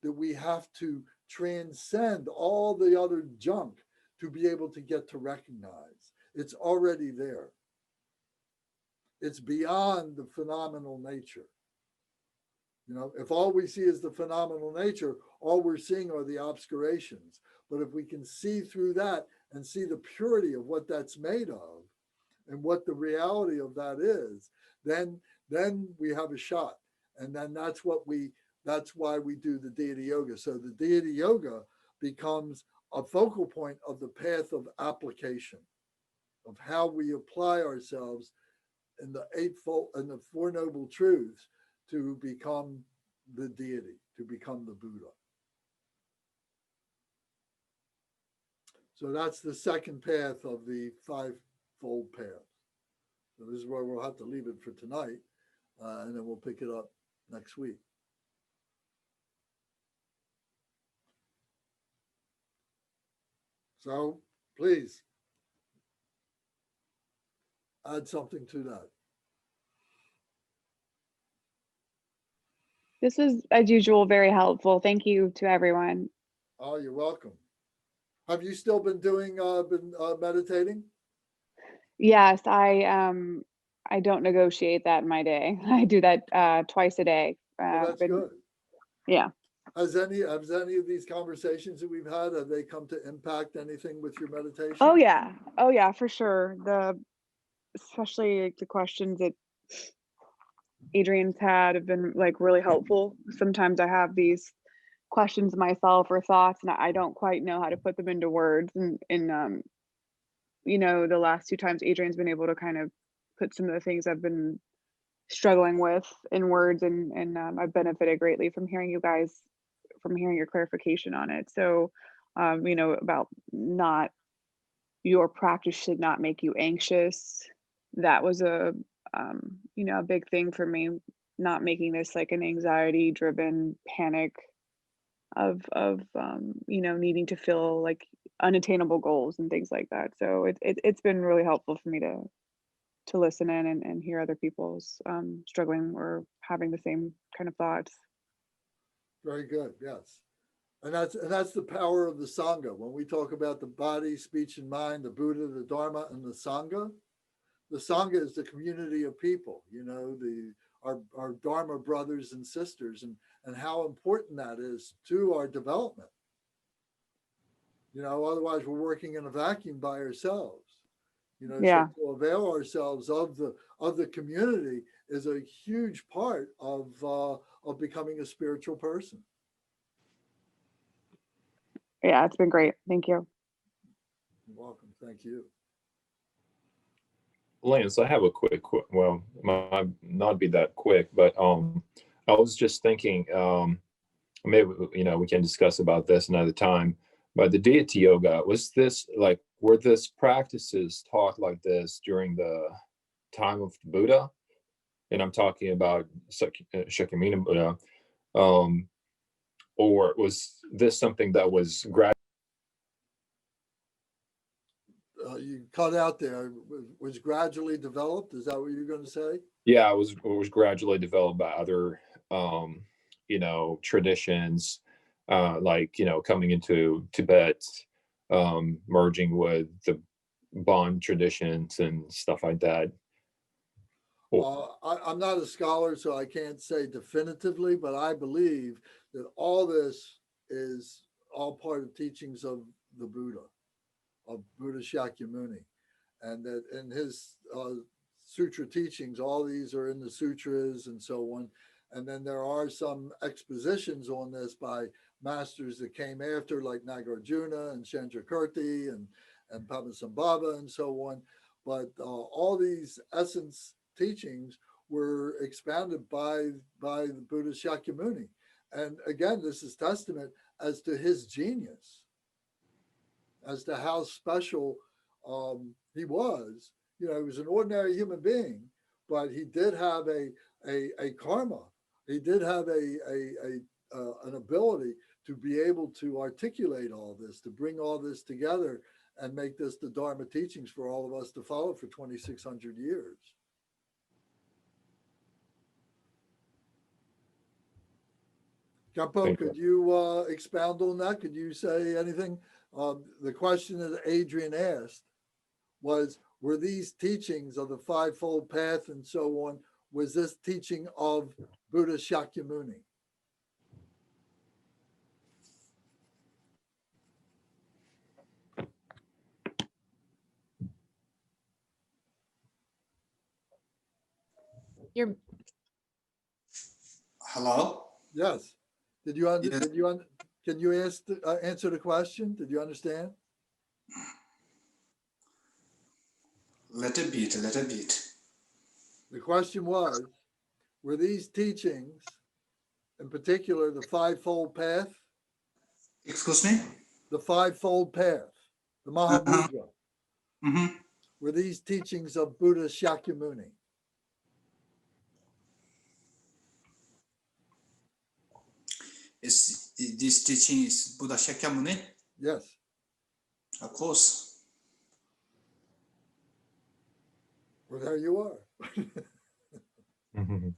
that we have to transcend all the other junk to be able to get to recognize. It's already there. It's beyond the phenomenal nature. If all we see is the phenomenal nature, all we're seeing are the obscurations. But if we can see through that and see the purity of what that's made of, and what the reality of that is, then we have a shot. And then that's why we do the deity yoga. So the deity yoga becomes a focal point of the path of application, of how we apply ourselves in the Eightfold and the Four Noble Truths to become the deity, to become the Buddha. So that's the second path of the Fivefold path. So this is where we'll have to leave it for tonight, and then we'll pick it up next week. So please add something to that. This is, as usual, very helpful. Thank you to everyone. Oh, you're welcome. Have you still been doing meditating? Yes, I don't negotiate that in my day. I do that twice a day. Well, that's good. Yeah. Has any of these conversations that we've had, have they come to impact anything with your meditation? Oh yeah, for sure. Especially the questions that Adrian's had have been like really helpful. Sometimes I have these questions myself or thoughts, and I don't quite know how to put them into words. And the last two times Adrian's been able to kind of put some of the things I've been struggling with in words, and I've benefited greatly from hearing you guys, from hearing your clarification on it. So, about your practice should not make you anxious. That was a big thing for me, not making this like an anxiety driven panic of needing to feel like unattainable goals and things like that. So it's been really helpful for me to listen in and hear other people's struggling or having the same kind of thoughts. Very good. Yes. And that's the power of the Sangha. When we talk about the body, speech, and mind, the Buddha, the Dharma, and the Sangha is the community of people, our Dharma brothers and sisters, and how important that is to our development. Otherwise we're working in a vacuum by ourselves. Yeah. So to avail ourselves of the community is a huge part of becoming a spiritual person. Yeah, it's been great. Thank you. You're welcome. Thank you. Lance, I have a quick, well, might not be that quick, but I was just thinking, maybe, we can discuss about this another time, but the deity yoga, were this practices taught like this during the time of the Buddha? And I'm talking about Shakyamuni Buddha, or was this something that was gradual? You cut out there. Was gradually developed? Is that what you're going to say? Yeah, it was gradually developed by other, traditions, coming into Tibet, merging with the Bon traditions and stuff like that. I'm not a scholar, so I can't say definitively, but I believe that all this is all part of teachings of the Buddha, of Buddha Shakyamuni. and that in his sutra teachings, all these are in the sutras and so on. And then there are some expositions on this by masters that came after, like Nagarjuna and Chandrakirti and Padmasambhava and so on. But all these essence teachings were expounded by the Buddha Shakyamuni. And again, this is testament as to his genius, as to how special he was. You know, he was an ordinary human being, but he did have a karma. He did have an ability to be able to articulate all this, to bring all this together and make this the Dharma teachings for all of us to follow for 2,600 years. Campo, Thank you. could you expound on that? Could you say anything? The question that Adrian asked was, were these teachings of the Fivefold Path and so on, was this teaching of Buddha Shakyamuni? You're Hello? Yes. Did you Yes. Can you answer the question? Did you understand? Little bit. The question was, were these teachings, in particular the Fivefold Path, Excuse me? the Fivefold Path, the Mahamudra, Mm-hmm. were these teachings of Buddha Shakyamuni? This teaching is Buddha Shakyamuni? Yes. Of course. Well, there you are. Mhm.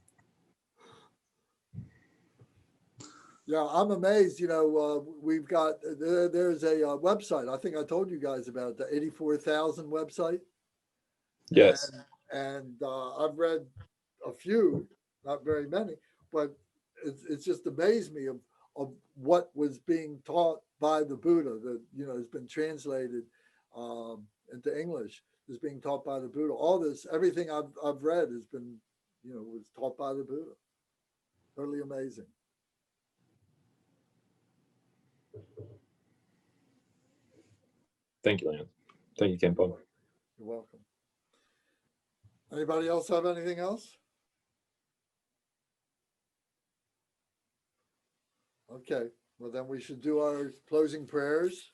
Yeah, I'm amazed. You know, we've got, there's a website. I think I told you guys about the 84,000 website. Yes. And I've read a few, not very many, but it's just amazed me of what was being taught by the Buddha that, you know, has been translated into English, is being taught by the Buddha. All this, everything I've read has been, you know, was taught by the Buddha. Totally amazing. Thank you, Lance. Thank you, Kenpo. You're welcome. Anybody else have anything else? Okay, well then we should do our closing prayers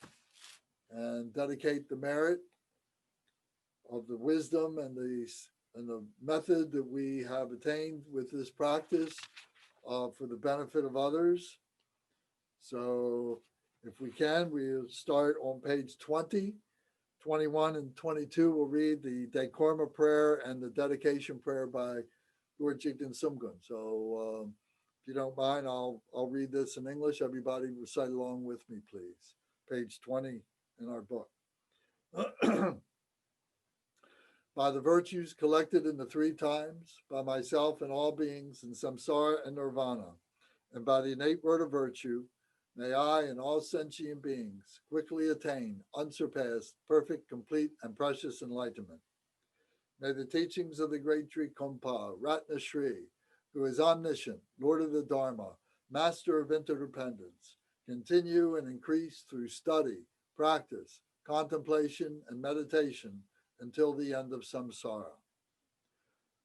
and dedicate the merit of the wisdom and the method that we have attained with this practice for the benefit of others. So if we can, we'll start on page 20. 21 and 22 will read the Dekorma prayer and the dedication prayer by Lord Jigten Sumgun. So if you don't mind, I'll read this in English. Everybody recite along with me, please. Page 20 in our book. By the virtues collected in the three times, by myself and all beings in samsara and nirvana, and by the innate word of virtue, may I and all sentient beings quickly attain unsurpassed, perfect, complete, and precious enlightenment. May the teachings of the great Sri Kompa, Ratna Shri, who is omniscient, Lord of the Dharma, master of interdependence, continue and increase through study, practice, contemplation, and meditation until the end of samsara.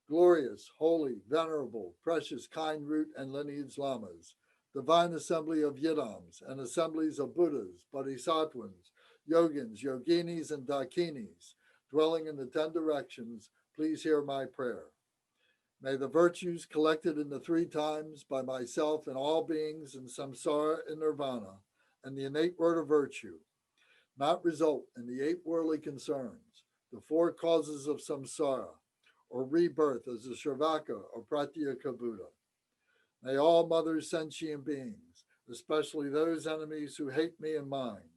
Glorious, holy, venerable, precious, kind root and lineage lamas, divine assembly of Yidams and assemblies of Buddhas, Bodhisattvas, Yogins, Yoginis, and Dakinis, dwelling in the 10 directions, please hear my prayer. May the virtues collected in the three times by myself and all beings in samsara and nirvana, and the innate word of virtue, not result in the 8 worldly concerns, the 4 causes of samsara, or rebirth as a Sravaka or Pratyeka Buddha. May all mothers sentient beings, especially those enemies who hate me and mine,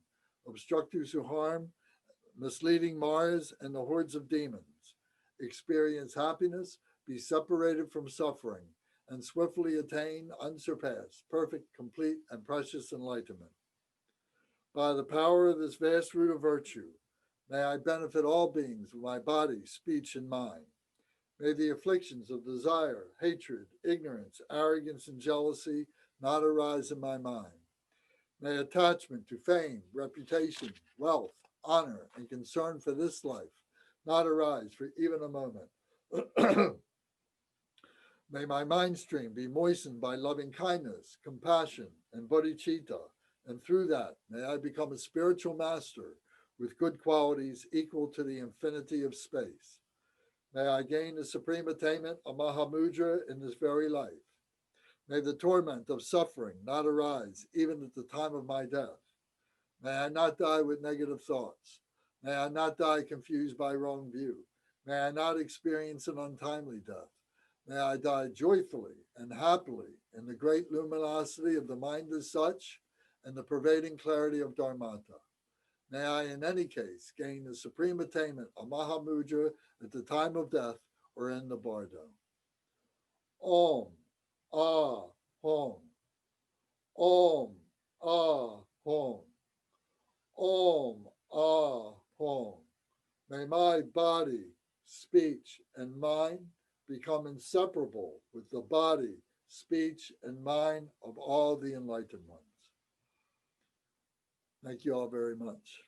obstructors who harm, misleading Maras, and the hordes of demons, experience happiness, be separated from suffering, and swiftly attain unsurpassed, perfect, complete, and precious enlightenment. By the power of this vast root of virtue, May I benefit all beings with my body, speech, and mind. May the afflictions of desire, hatred, ignorance, arrogance, and jealousy not arise in my mind. May attachment to fame, reputation, wealth, honor, and concern for this life not arise for even a moment. May my mind stream be moistened by loving kindness, compassion, and bodhicitta, and through that, may I become a spiritual master with good qualities equal to the infinity of space. May I gain the supreme attainment of Mahamudra in this very life. May the torment of suffering not arise even at the time of my death. May I not die with negative thoughts. May I not die confused by wrong view. May I not experience an untimely death. May I die joyfully and happily in the great luminosity of the mind as such and the pervading clarity of Dharmata. May I, in any case, gain the supreme attainment of Mahamudra at the time of death or in the bardo. Om, Ah, Hom. Om, Ah, Hom. Om, Ah, Hom. May my body, speech, and mind become inseparable with the body, speech, and mind of all the enlightened ones. Thank you all very much.